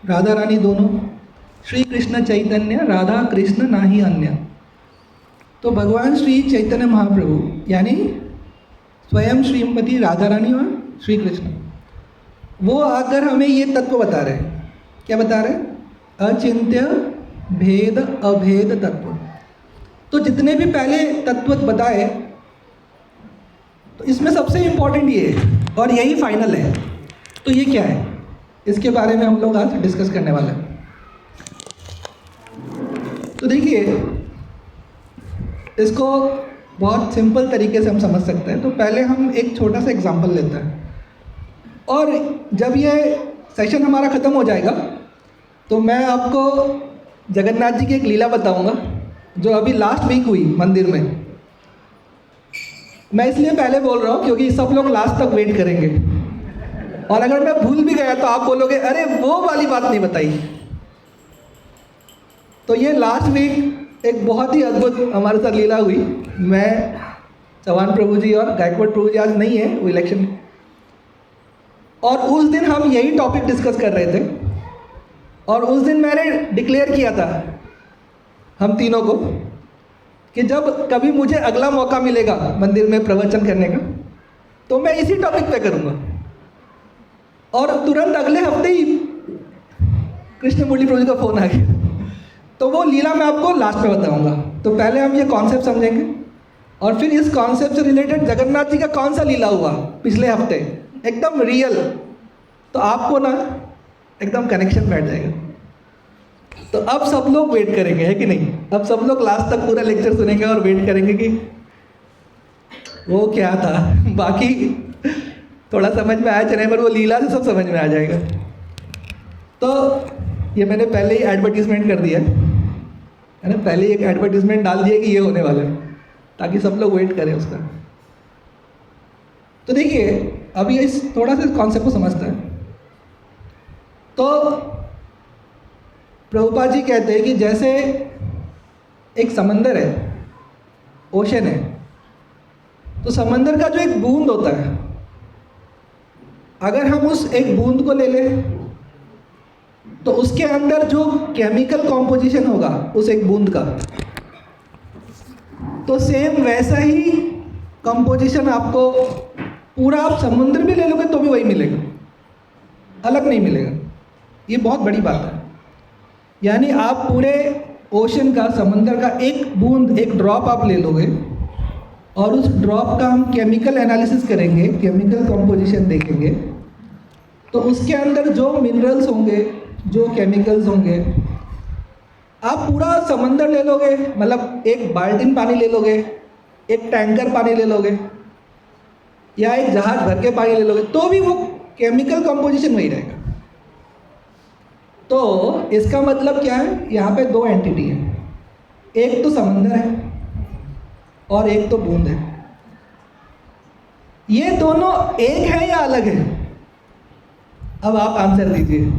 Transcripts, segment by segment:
राधा रानी दोनों, श्री कृष्ण चैतन्य राधा कृष्ण नाही अन्य। तो भगवान श्री चैतन्य महाप्रभु यानी स्वयं श्रीमती राधा रानी और श्री कृष्ण, वो आकर हमें ये तत्व बता रहे हैं। क्या बता रहे हैं? अचिंत्य भेद अभेद तत्व। तो जितने भी पहले तत्व बताए, तो इसमें सबसे इम्पोर्टेंट ये है और यही फाइनल है। तो ये क्या है, इसके बारे में हम लोग आज डिस्कस करने वाले हैं। तो देखिए, इसको बहुत सिंपल तरीके से हम समझ सकते हैं। तो पहले हम एक छोटा सा एग्जांपल लेते हैं, और जब ये सेशन हमारा ख़त्म हो जाएगा तो मैं आपको जगन्नाथ जी की एक लीला बताऊंगा जो अभी लास्ट वीक हुई मंदिर में। मैं इसलिए पहले बोल रहा हूँ क्योंकि सब लोग लास्ट तक वेट करेंगे, और अगर मैं भूल भी गया तो आप बोलोगे अरे वो वाली बात नहीं बताई। तो ये लास्ट वीक एक बहुत ही अद्भुत हमारे साथ लीला हुई। मैं, चौहान प्रभु जी और गायकवाड़ प्रभु जी आज नहीं है, वो इलेक्शन में, और उस दिन हम यही टॉपिक डिस्कस कर रहे थे। और उस दिन मैंने डिक्लेयर किया था हम तीनों को कि जब कभी मुझे अगला मौका मिलेगा मंदिर में प्रवचन करने का तो मैं इसी टॉपिक पे करूँगा। और तुरंत अगले हफ्ते ही कृष्ण मुरली प्रभु जी का फ़ोन आ गया। तो वो लीला मैं आपको लास्ट में बताऊँगा। तो पहले हम ये कॉन्सेप्ट समझेंगे, और फिर इस कॉन्सेप्ट से रिलेटेड जगन्नाथ जी का कौन सा लीला हुआ पिछले हफ्ते, एकदम रियल, तो आपको ना एकदम कनेक्शन बैठ जाएगा। तो अब सब लोग वेट करेंगे, है कि नहीं? अब सब लोग लास्ट तक पूरा लेक्चर सुनेंगे और वेट करेंगे कि वो क्या था। बाकी थोड़ा समझ में आया चले, पर वो लीला से सब समझ में आ जाएगा। तो ये मैंने पहले ही एडवर्टीजमेंट कर दिया है ना, पहले ही एक एडवर्टीजमेंट डाल दिया कि ये होने वाला है, ताकि सब लोग वेट करें उसका। तो देखिए, अभी इस थोड़ा सा कॉन्सेप्ट को समझते हैं। तो प्रभुपाद जी कहते हैं कि जैसे एक समंदर है, ओशन है, तो समंदर का जो एक बूंद होता है, अगर हम उस एक बूंद को ले लें तो उसके अंदर जो केमिकल कॉम्पोजिशन होगा उस एक बूंद का, तो सेम वैसा ही कंपोजिशन आपको पूरा आप समुद्र में ले लोगे तो भी वही मिलेगा, अलग नहीं मिलेगा। ये बहुत बड़ी बात है। यानी आप पूरे ओशन का, समंदर का एक बूंद, एक ड्रॉप आप ले लोगे, और उस ड्रॉप का हम केमिकल एनालिसिस करेंगे, केमिकल कंपोजिशन देखेंगे, तो उसके अंदर जो मिनरल्स होंगे, जो केमिकल्स होंगे, आप पूरा समंदर ले लोगे, मतलब एक बाल्टीन पानी ले लोगे, एक टैंकर पानी ले लोगे, या एक जहाज भर के पानी ले लोगे, तो भी वो केमिकल कंपोजिशन वही रहेगा। तो इसका मतलब क्या है? यहाँ पे दो एंटिटी है, एक तो समंदर है और एक तो बूंद है। ये दोनों एक है या अलग है? अब आप आंसर दीजिए।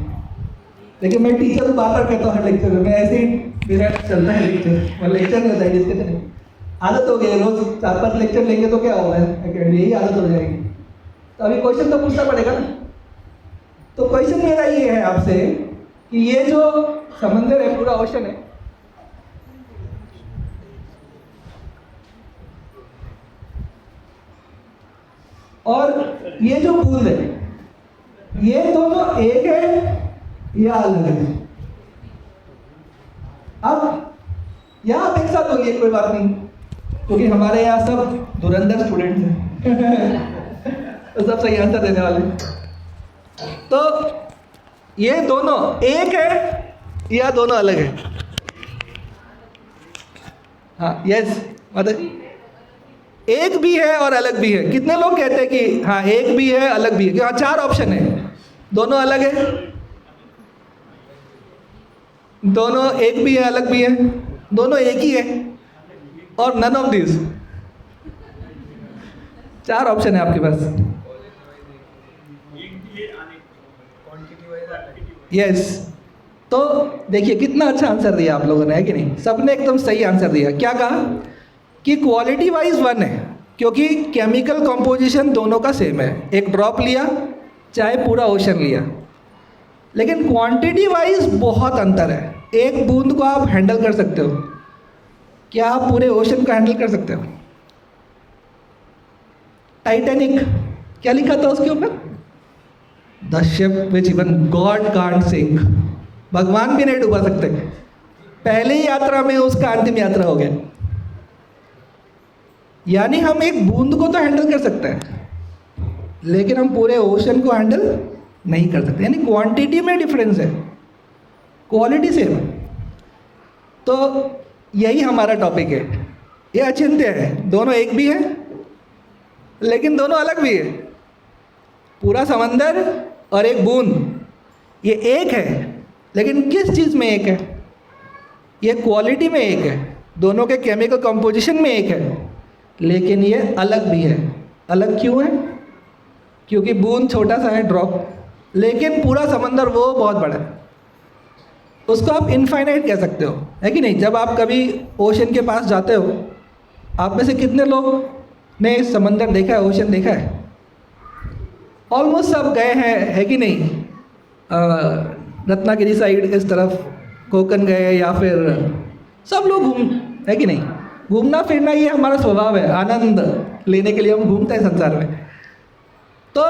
देखिए, मैं टीचर बार बार कहता हूँ हर लेक्चर में, ऐसे ही मेरा चलता है लेक्चर, मैं लेक्चर में होता है डिस्कशन, आदत हो गई है, रोज 4-5 लेक्चर लेंगे तो क्या होगा, यही आदत हो जाएगी। तो अभी क्वेश्चन तो पूछना पड़ेगा ना। तो क्वेश्चन मेरा ये है आपसे कि ये जो समंदर है, पूरा ओशन है, और ये जो बूंद है, ये दोनों एक है या अलग है? अब यहाँ आप एक साथ बोलिए, कोई बात नहीं, क्योंकि हमारे यहाँ सब धुरंधर स्टूडेंट्स हैं तो सब सही आंसर देने वाले। तो ये दोनों एक है या दोनों अलग है? हाँ, यस, मतलब एक भी है और अलग भी है। कितने लोग कहते हैं कि हाँ एक भी है अलग भी है? हाँ, 4 ऑप्शन है, दोनों अलग है, दोनों एक भी है अलग भी है, दोनों एक ही है, और नन ऑफ दिस। 4 ऑप्शन है आपके पास। यस, तो देखिए कितना अच्छा आंसर दिया आप लोगों ने, है कि नहीं? सबने एकदम सही आंसर दिया। क्या कहा कि क्वालिटी वाइज 1 है, क्योंकि केमिकल कंपोजिशन दोनों का सेम है। एक ड्रॉप लिया चाहे पूरा ओशन लिया, लेकिन क्वांटिटी वाइज बहुत अंतर है। एक बूंद को आप हैंडल कर सकते हो, क्या आप पूरे ओशन को हैंडल कर सकते हो? टाइटैनिक, क्या लिखा था उसके ऊपर? The ship which even God can't sink. भगवान भी नहीं डुबा सकते। पहली यात्रा में उसका अंतिम यात्रा हो गया। यानी हम एक बूंद को तो हैंडल कर सकते हैं, लेकिन हम पूरे ओशन को हैंडल नहीं कर सकते। यानी क्वांटिटी में डिफरेंस है, क्वालिटी सेम है। तो यही हमारा टॉपिक है। ये अचिंत्य है, दोनों एक भी है लेकिन दोनों अलग भी है। पूरा समंदर और एक बूंद, ये एक है लेकिन किस चीज़ में एक है? ये क्वालिटी में एक है, दोनों के केमिकल कंपोजिशन में एक है, लेकिन ये अलग भी है। अलग क्यों है? क्योंकि बूंद छोटा सा है, ड्रॉप, लेकिन पूरा समंदर वो बहुत बड़ा है। उसको आप इनफाइनाइट कह सकते हो, है कि नहीं? जब आप कभी ओशन के पास जाते हो, आप में से कितने लोग ने समंदर देखा है, ओशन देखा है? ऑलमोस्ट सब गए हैं, है कि नहीं? रत्नागिरी साइड इस तरफ, कोकण गए, या फिर सब लोग है कि नहीं? घूमना फिरना ये हमारा स्वभाव है, आनंद लेने के लिए हम घूमते हैं संसार में। तो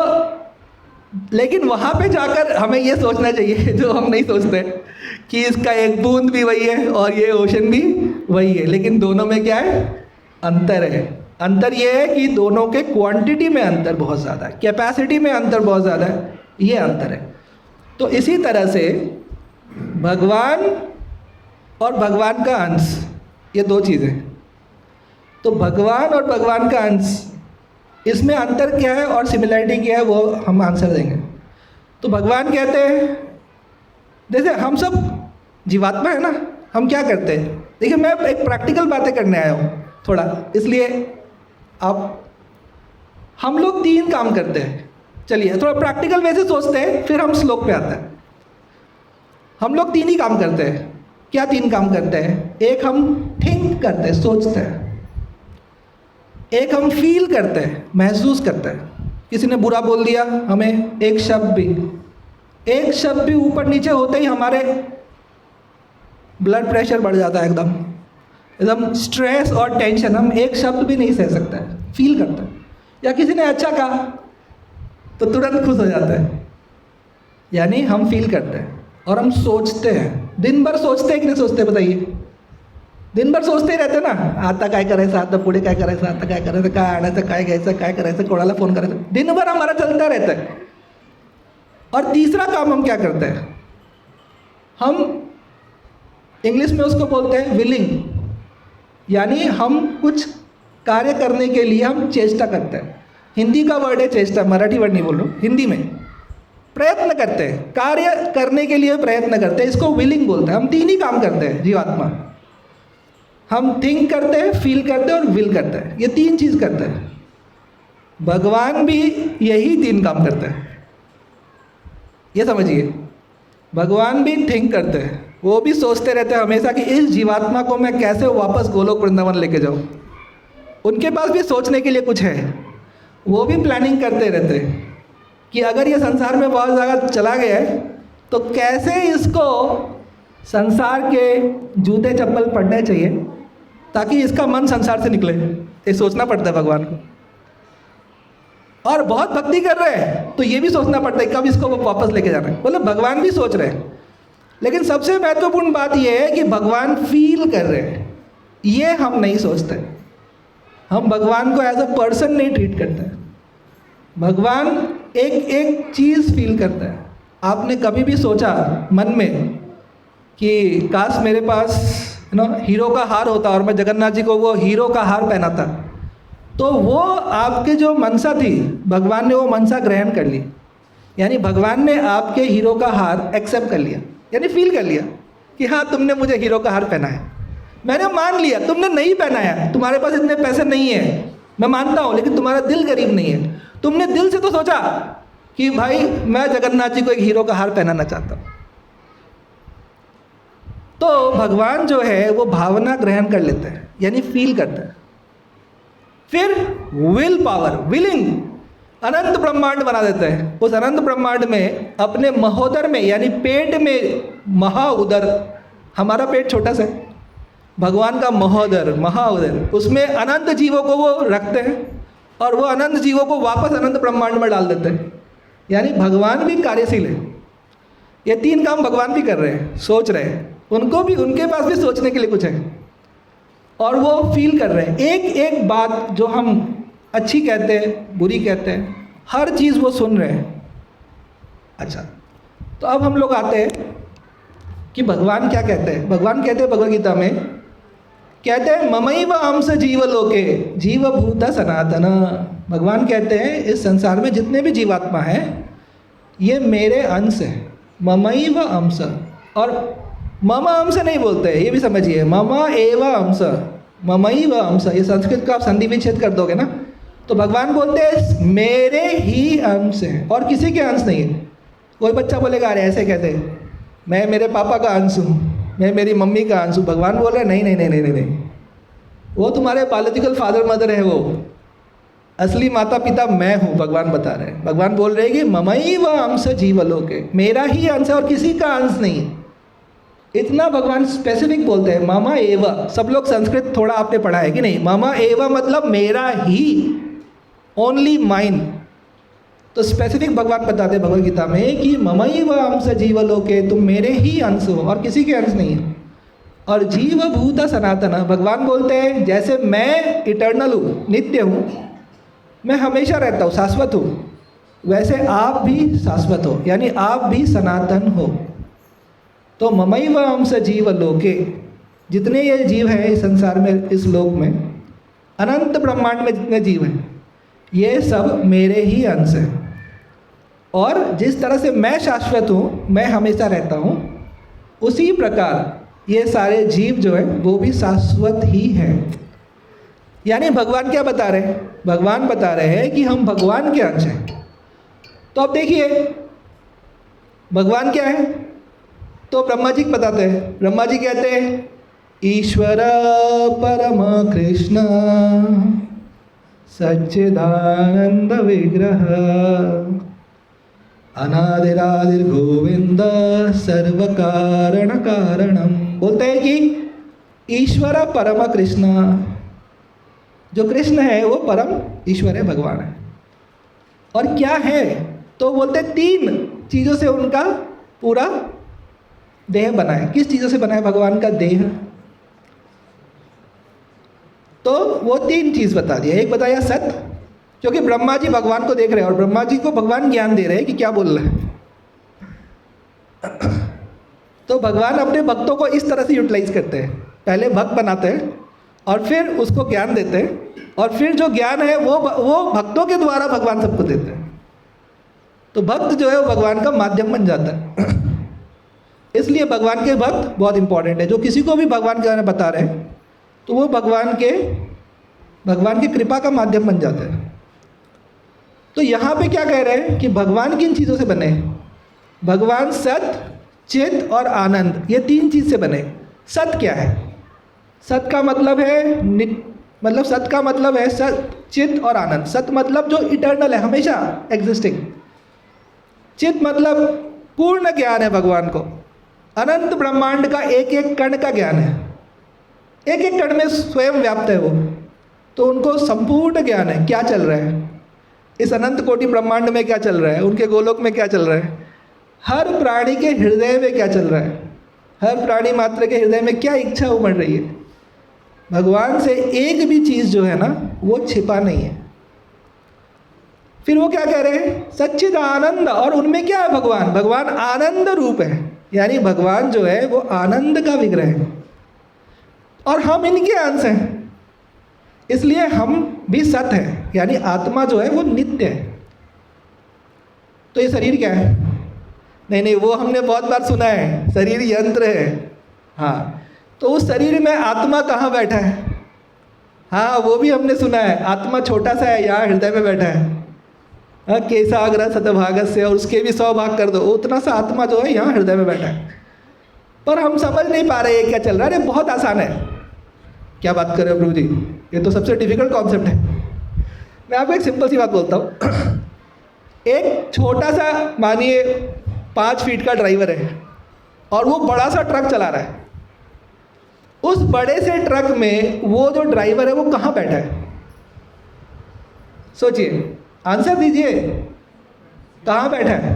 लेकिन वहाँ पे जाकर हमें ये सोचना चाहिए जो हम नहीं सोचते, कि इसका एक बूंद भी वही है और ये ओशन भी वही है, लेकिन दोनों में क्या है? अंतर है। अंतर ये है कि दोनों के क्वांटिटी में अंतर बहुत ज़्यादा है, कैपेसिटी में अंतर बहुत ज़्यादा है, ये अंतर है। तो इसी तरह से भगवान और भगवान का अंश, ये दो चीज़ें। तो भगवान और भगवान का अंश, इसमें अंतर क्या है और सिमिलरिटी क्या है, वो हम आंसर देंगे। तो भगवान कहते हैं, जैसे हम सब जीवात्मा है ना, हम क्या करते हैं? देखिए, मैं एक प्रैक्टिकल बातें करने आया हूँ थोड़ा, इसलिए हम लोग 3 काम करते हैं। चलिए थोड़ा प्रैक्टिकल वैसे सोचते हैं, फिर हम श्लोक पे आते हैं। हम लोग 3 ही काम करते हैं। क्या 3 काम करते हैं? एक हम थिंक करते हैं, सोचते हैं। एक हम फील करते हैं, महसूस करते हैं। किसी ने बुरा बोल दिया हमें, एक शब्द भी ऊपर नीचे होते ही हमारे ब्लड प्रेशर बढ़ जाता है, एकदम स्ट्रेस और टेंशन, हम एक शब्द भी नहीं सह सकते हैं, फील करते हैं। या किसी ने अच्छा कहा तो तुरंत खुश हो जाता है, यानी हम फील करते हैं। और हम सोचते हैं, दिन भर सोचते हैं कि नहीं सोचते? बताइए, दिन भर सोचते ही रहते ना, आता काय करायचं, आता पुढे काय करायचं, आता काय करायचं, काय आणायचं, काय घ्यायचं, काय करायचं, कोणाला फोन करायचं, दिन भर हमारा चलता रहता है। और तीसरा काम हम क्या करते हैं? हम इंग्लिश में उसको बोलते हैं विलिंग, यानी हम कुछ कार्य करने के लिए हम चेष्टा करते हैं। हिंदी का वर्ड है चेष्टा, मराठी वर्ड नहीं बोल रहा हूँ, हिंदी में प्रयत्न करते हैं, कार्य करने के लिए प्रयत्न करते हैं, इसको विलिंग बोलते हैं। हम 3 ही काम करते हैं जीवात्मा, हम थिंक करते हैं, फील करते हैं और विल करते हैं, ये 3 चीज़ करते हैं। भगवान भी यही 3 काम करते हैं, ये समझिए। भगवान भी थिंक करते हैं, वो भी सोचते रहते हैं हमेशा कि इस जीवात्मा को मैं कैसे वापस गोलोक वृंदावन लेके जाऊँ। उनके पास भी सोचने के लिए कुछ है, वो भी प्लानिंग करते रहते हैं कि अगर ये संसार में बहुत ज़्यादा चला गया है तो कैसे इसको संसार के जूते चप्पल पड़ने चाहिए ताकि इसका मन संसार से निकले। ये सोचना पड़ता है भगवान को। और बहुत भक्ति कर रहे हैं तो ये भी सोचना पड़ता है कब इसको वापस लेके जाना है। मतलब भगवान भी सोच रहे हैं, लेकिन सबसे महत्वपूर्ण बात यह है कि भगवान फील कर रहे हैं, ये हम नहीं सोचते। हम भगवान को एज अ पर्सन नहीं ट्रीट करते। भगवान एक एक चीज़ फील करता है। आपने कभी भी सोचा मन में कि काश मेरे पास हीरो का हार होता और मैं जगन्नाथ जी को वो हीरो का हार पहनाता, तो वो आपके जो मनसा थी, भगवान ने वो मनसा ग्रहण कर ली। यानी भगवान ने आपके हीरो का हार एक्सेप्ट कर लिया, यानी फील कर लिया कि हाँ तुमने मुझे हीरो का हार पहना है। मैंने मान लिया तुमने नहीं पहनाया, तुम्हारे पास इतने पैसे नहीं है, मैं मानता हूँ, लेकिन तुम्हारा दिल गरीब नहीं है। तुमने दिल से तो सोचा कि भाई मैं जगन्नाथ जी को एक हीरो का हार पहनाना चाहता हूँ। तो भगवान जो है वो भावना ग्रहण कर लेते हैं, यानी फील करते हैं। फिर विल पावर, विलिंग, अनंत ब्रह्मांड बना देता है। उस अनंत ब्रह्मांड में अपने महोदर में यानी पेट में, महाउदर, हमारा पेट छोटा सा है, भगवान का महोदर, महाउदर, उसमें अनंत जीवों को वो रखते हैं और वो अनंत जीवों को वापस अनंत ब्रह्मांड में डाल देते हैं। यानी भगवान भी कार्यशील है। ये तीन काम भगवान भी कर रहे हैं, सोच रहे हैं, उनको भी, उनके पास भी सोचने के लिए कुछ है और वो फील कर रहे हैं। एक एक बात जो हम अच्छी कहते हैं, बुरी कहते हैं, हर चीज़ वो सुन रहे हैं। अच्छा, तो अब हम लोग आते हैं कि भगवान क्या कहते हैं। भगवान कहते हैं भगवद गीता में, कहते हैं ममैव अंश जीवलोके जीवभूत सनातन। भगवान कहते हैं इस संसार में जितने भी जीवात्मा हैं ये मेरे अंश हैं, ममैव अंश। और मम अंश नहीं बोलते, ये भी समझिए, मम एव अंश, ममैव अंश, ये संस्कृत का आप संधि विच्छेद कर दोगे ना, तो भगवान बोलते हैं मेरे ही अंश हैं और किसी के अंश नहीं है। कोई बच्चा बोलेगा अरे ऐसे कैसे, मैं मेरे पापा का अंश हूँ, मैं मेरी मम्मी का अंश हूँ। भगवान बोल रहे हैं नहीं नहीं नहीं नहीं नहीं, वो तुम्हारे बायोलॉजिकल फादर मदर है, वो असली माता पिता मैं हूँ। भगवान बता रहे हैं, भगवान बोल रहे हैं कि ममैव अंश जीवलोके, मेरा ही अंश है और किसी का अंश नहीं है। इतना भगवान स्पेसिफिक बोलते हैं, मामा एव। सब लोग संस्कृत थोड़ा आपने पढ़ा है कि नहीं, मामा एव मतलब मेरा ही, ओनली माइन। तो स्पेसिफिक भगवान बताते हैं भगवद गीता में कि ममैव अंश जीवलोके, तुम मेरे ही अंश हो और किसी के अंश नहीं है। और जीवभूत सनातन, भगवान बोलते हैं जैसे मैं इटर्नल हूँ, नित्य हूँ, मैं हमेशा रहता हूँ, शाश्वत हूँ, वैसे आप भी शाश्वत हो, यानी आप भी सनातन हो। तो ममैव अंश जीवलोके, जितने ये जीव हैं इस संसार में, इस लोक में, अनंत ब्रह्मांड में जितने जीव हैं, ये सब मेरे ही अंश हैं। और जिस तरह से मैं शाश्वत हूँ, मैं हमेशा रहता हूँ, उसी प्रकार ये सारे जीव जो हैं वो भी शाश्वत ही हैं। यानी भगवान क्या बता रहे हैं? भगवान बता रहे हैं कि हम भगवान के अंश हैं। तो अब देखिए भगवान क्या है, तो ब्रह्मा जी बताते हैं। ब्रह्मा जी कहते हैं ईश्वर परम कृष्ण सच्चिदानंद विग्रह अनादिरादिर गोविंद सर्व कारण कारणम। बोलते हैं कि ईश्वर परम कृष्ण, जो कृष्ण है वो परम ईश्वर है, भगवान है। और क्या है, तो बोलते हैं तीन चीज़ों से उनका पूरा देह बना है। किस चीज़ों से बना है भगवान का देह? तो वो तीन चीज़ बता दिया। एक बताया सत्य, क्योंकि ब्रह्मा जी भगवान को देख रहे हैं और ब्रह्मा जी को भगवान ज्ञान दे रहे हैं कि क्या बोल रहे हैं। तो भगवान अपने भक्तों को इस तरह से यूटिलाइज करते हैं, पहले भक्त बनाते हैं और फिर उसको ज्ञान देते हैं और फिर जो ज्ञान है वो भक्तों के द्वारा भगवान सबको देते हैं। तो भक्त जो है वो भगवान का माध्यम बन जाता है। इसलिए भगवान के भक्त बहुत इंपॉर्टेंट है। जो किसी को भी भगवान के बारे में बता रहे हैं तो वो भगवान की कृपा का माध्यम बन जाता है। तो यहाँ पे क्या कह रहे हैं कि भगवान किन चीज़ों से बने? भगवान सत्य, चित और आनंद, ये तीन चीज़ से बने। सत्य क्या है? सत्य का मतलब है सत्य का मतलब है सत्य, चित और आनंद। सत्य मतलब जो इटर्नल है, हमेशा एग्जिस्टिंग। चित मतलब पूर्ण ज्ञान है भगवान को, अनंत ब्रह्मांड का एक एक कण का ज्ञान है, एक एक कण में स्वयं व्याप्त है वो, तो उनको संपूर्ण ज्ञान है क्या चल रहा है, इस अनंत कोटि ब्रह्मांड में क्या चल रहा है, उनके गोलोक में क्या चल रहा है, हर प्राणी के हृदय में क्या चल रहा है, हर प्राणी मात्र के हृदय में क्या इच्छा उमड़ रही है। भगवान से एक भी चीज़ जो है ना वो छिपा नहीं है। फिर वो क्या कह रहे हैं? सच्चिद आनंद, और उनमें क्या है? भगवान आनंद रूप है, यानी भगवान जो है वो आनंद का विग्रह है और हम इनके अंश हैं, इसलिए हम भी सत्य हैं, यानी आत्मा जो है वो नित्य है। तो ये शरीर क्या है? नहीं, वो हमने बहुत बार सुना है, शरीर यंत्र है। हाँ, तो उस शरीर में आत्मा कहाँ बैठा है? हाँ, वो भी हमने सुना है, आत्मा छोटा सा है, यहाँ हृदय में बैठा है। हाँ, केसाग्र शतभागस्य से, और उसके भी 100 भाग कर दो, उतना सा आत्मा जो है यहाँ हृदय में बैठा है। पर हम समझ नहीं पा रहे ये क्या चल रहा है। अरे बहुत आसान है, क्या बात कर रहे हो प्रभु जी, ये तो सबसे डिफिकल्ट कॉन्सेप्ट है। मैं आपको एक सिंपल सी बात बोलता हूँ। एक छोटा सा मानिए 5 फीट का ड्राइवर है और वो बड़ा सा ट्रक चला रहा है। उस बड़े से ट्रक में वो जो ड्राइवर है वो कहाँ बैठा है? सोचिए, आंसर दीजिए, कहाँ बैठा है?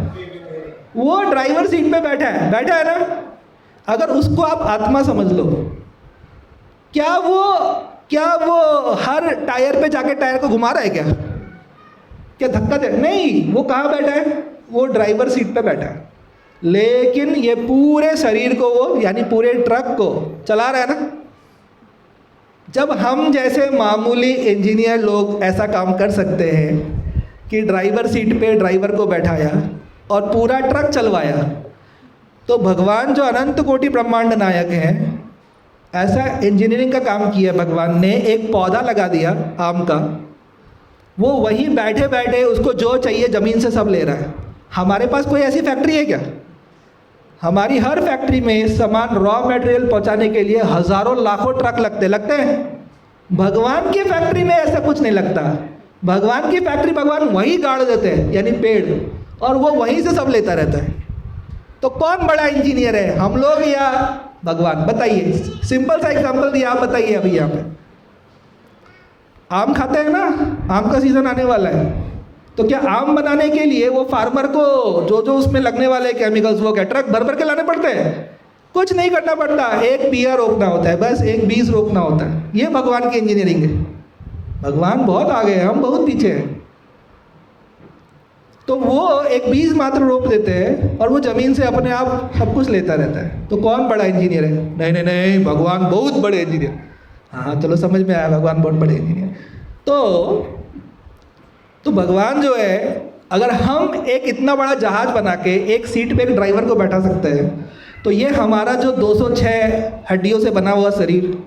वो ड्राइवर सीट पे बैठा है ना? अगर उसको आप आत्मा समझ लो, क्या वो हर टायर पे जाके टायर को घुमा रहा है क्या धक्का दे? नहीं, वो कहाँ बैठा है? वो ड्राइवर सीट पे बैठा है, लेकिन ये पूरे शरीर को वो यानी पूरे ट्रक को चला रहा है ना। जब हम जैसे मामूली इंजीनियर लोग ऐसा काम कर सकते हैं कि ड्राइवर सीट पे ड्राइवर को बैठाया और पूरा ट्रक चलवाया, तो भगवान जो अनंत कोटि ब्रह्मांड नायक हैं, ऐसा इंजीनियरिंग का काम किया भगवान ने। एक पौधा लगा दिया आम का, वो वहीं बैठे बैठे उसको जो चाहिए ज़मीन से सब ले रहा है। हमारे पास कोई ऐसी फैक्ट्री है क्या? हमारी हर फैक्ट्री में सामान रॉ मटेरियल पहुंचाने के लिए हज़ारों लाखों ट्रक लगते हैं। भगवान की फैक्ट्री में ऐसा कुछ नहीं लगता। भगवान की फैक्ट्री भगवान वहीं गाड़ देते हैं, यानी पेड़, और वो वहीं से सब लेता रहता है। तो कौन बड़ा इंजीनियर है, हम लोग या भगवान? बताइए। सिंपल सा एग्जांपल दिया, आप बताइए। अभी यहाँ पे आम खाते हैं ना, आम का सीज़न आने वाला है, तो क्या आम बनाने के लिए वो फार्मर को जो उसमें लगने वाले केमिकल्स वो क्या ट्रक भर के लाने पड़ते हैं? कुछ नहीं करना पड़ता, एक बिया रोकना होता है, बस एक बीज रोकना होता है। ये भगवान की इंजीनियरिंग है। भगवान बहुत आगे है, हम बहुत पीछे हैं। तो वो एक बीज मात्र रोप देते हैं और वो ज़मीन से अपने आप सब कुछ लेता रहता है। तो कौन बड़ा इंजीनियर है? नहीं, भगवान बहुत बड़े इंजीनियर। हाँ चलो, समझ में आया, भगवान बहुत बड़े इंजीनियर। तो भगवान जो है, अगर हम एक इतना बड़ा जहाज बना के एक सीट पे एक ड्राइवर को बैठा सकते हैं, तो ये हमारा जो 206 हड्डियों से बना हुआ शरीर,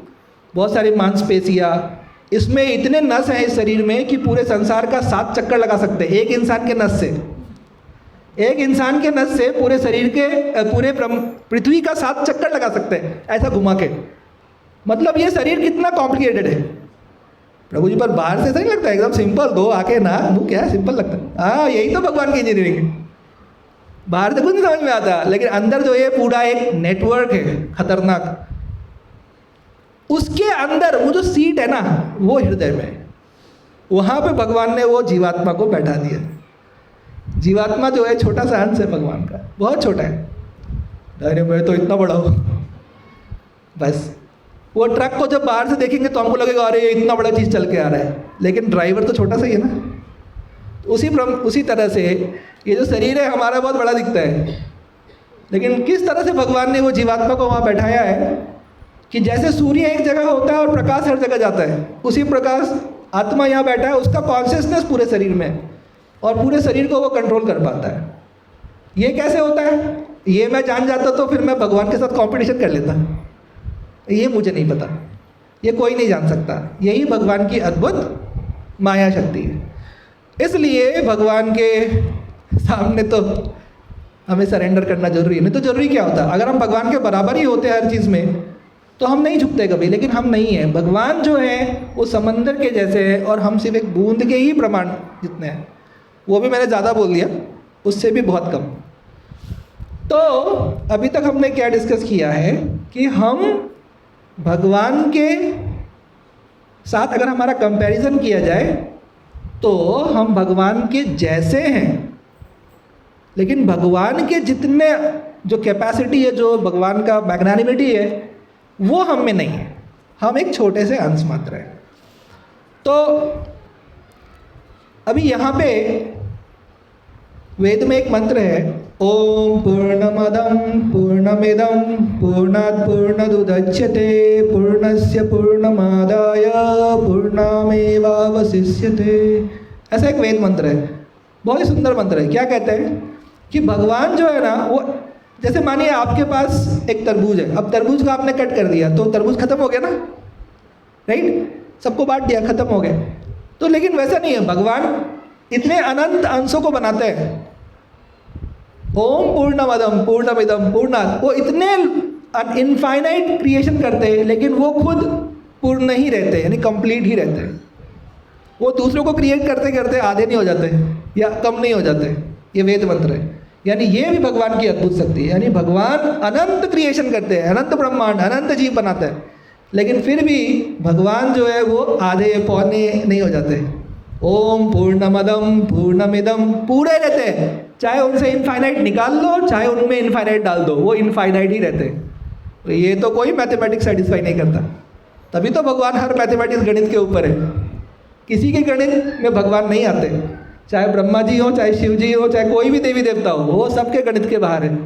बहुत सारी मांसपेशियाँ, इसमें इतने नस हैं इस शरीर में कि पूरे संसार का 7 चक्कर लगा सकते हैं एक इंसान के नस से। एक इंसान के नस से पूरे शरीर के पूरे पृथ्वी का 7 चक्कर लगा सकते हैं ऐसा घुमा के। मतलब ये शरीर कितना कॉम्प्लिकेटेड है प्रभु जी। पर बाहर से ऐसा नहीं लगता, एकदम सिंपल, दो आके ना मुँह, क्या सिंपल लगता है। हाँ, यही तो भगवान की इंजीनियरिंग है। बाहर से कुछ नहीं समझ में आता, लेकिन अंदर जो ये पूरा एक नेटवर्क है खतरनाक, उसके अंदर वो जो सीट है ना, वो हृदय में, वहाँ पे भगवान ने वो जीवात्मा को बैठा दिया। जीवात्मा जो है छोटा सा अंश है भगवान का, बहुत छोटा है। अरे मैं तो इतना बड़ा हूँ। बस वो ट्रक को जब बाहर से देखेंगे तो हमको लगेगा अरे इतना बड़ा चीज़ चल के आ रहा है, लेकिन ड्राइवर तो छोटा सा ही है ना। उसी तरह से ये जो शरीर है हमारा बहुत बड़ा दिखता है, लेकिन किस तरह से भगवान ने वो जीवात्मा को वहाँ बैठाया है कि जैसे सूर्य एक जगह होता है और प्रकाश हर जगह जाता है, उसी प्रकाश आत्मा यहाँ बैठा है, उसका कॉन्शियसनेस पूरे शरीर में, और पूरे शरीर को वो कंट्रोल कर पाता है। ये कैसे होता है, ये मैं जान जाता तो फिर मैं भगवान के साथ कंपटीशन कर लेता। ये मुझे नहीं पता, ये कोई नहीं जान सकता। यही भगवान की अद्भुत माया शक्ति है। इसलिए भगवान के सामने तो हमें सरेंडर करना जरूरी है। नहीं तो जरूरी क्या होता, अगर हम भगवान के बराबर ही होते हर चीज़ में तो हम नहीं झुकते कभी, लेकिन हम नहीं हैं। भगवान जो है वो समंदर के जैसे है और हम सिर्फ एक बूंद के ही प्रमाण जितने हैं, वो भी मैंने ज़्यादा बोल दिया, उससे भी बहुत कम। तो अभी तक हमने क्या डिस्कस किया है कि हम भगवान के साथ अगर हमारा कंपैरिजन किया जाए तो हम भगवान के जैसे हैं, लेकिन भगवान के जितने जो कैपेसिटी है, जो भगवान का मैग्नानिमिटी है, वो हम में नहीं है। हम एक छोटे से अंश मात्र हैं। तो अभी यहाँ पे वेद में एक मंत्र है, ओम पूर्णमदं पूर्णमिदं पूर्णात् पूर्णमुदच्यते पूर्णस्य पूर्णमादाय पूर्णमेवावशिष्यते। ऐसा एक वेद मंत्र है, बहुत ही सुंदर मंत्र है। क्या कहते हैं कि भगवान जो है ना, वो जैसे मानिए आपके पास एक तरबूज है, अब तरबूज को आपने कट कर दिया तो तरबूज खत्म हो गया ना, राइट? सबको बांट दिया, खत्म हो गया। तो लेकिन वैसा नहीं है, भगवान इतने अनंत अंशों को बनाते हैं। ओम पूर्णमदं पूर्णमिदं पूर्णात्, वो इतने इनफाइनाइट क्रिएशन करते हैं, लेकिन वो खुद पूर्ण ही रहते हैं, यानी कंप्लीट ही रहते हैं। वो दूसरों को क्रिएट करते करते आधे नहीं हो जाते, या कम नहीं हो जाते। ये वेद मंत्र है। यानी ये भी भगवान की अद्भुत शक्ति है। यानी भगवान अनंत क्रिएशन करते हैं, अनंत ब्रह्मांड, अनंत जीव बनाते हैं, लेकिन फिर भी भगवान जो है वो आधे पौने नहीं हो जाते। ओम पूर्णमदम पूर्णमिदम पूरे रहते हैं, चाहे उनसे इनफाइनाइट निकाल लो, चाहे उनमें इनफाइनाइट डाल दो, वो इनफाइनाइट ही रहते हैं। तो ये तो कोई मैथमेटिक्स सेटिस्फाई नहीं करता। तभी तो भगवान हर मैथमेटिक्स गणित के ऊपर है। किसी के गणित में भगवान नहीं आते, चाहे ब्रह्मा जी हो, चाहे शिव जी हो, चाहे कोई भी देवी देवता हो, वो सबके गणित के बाहर है।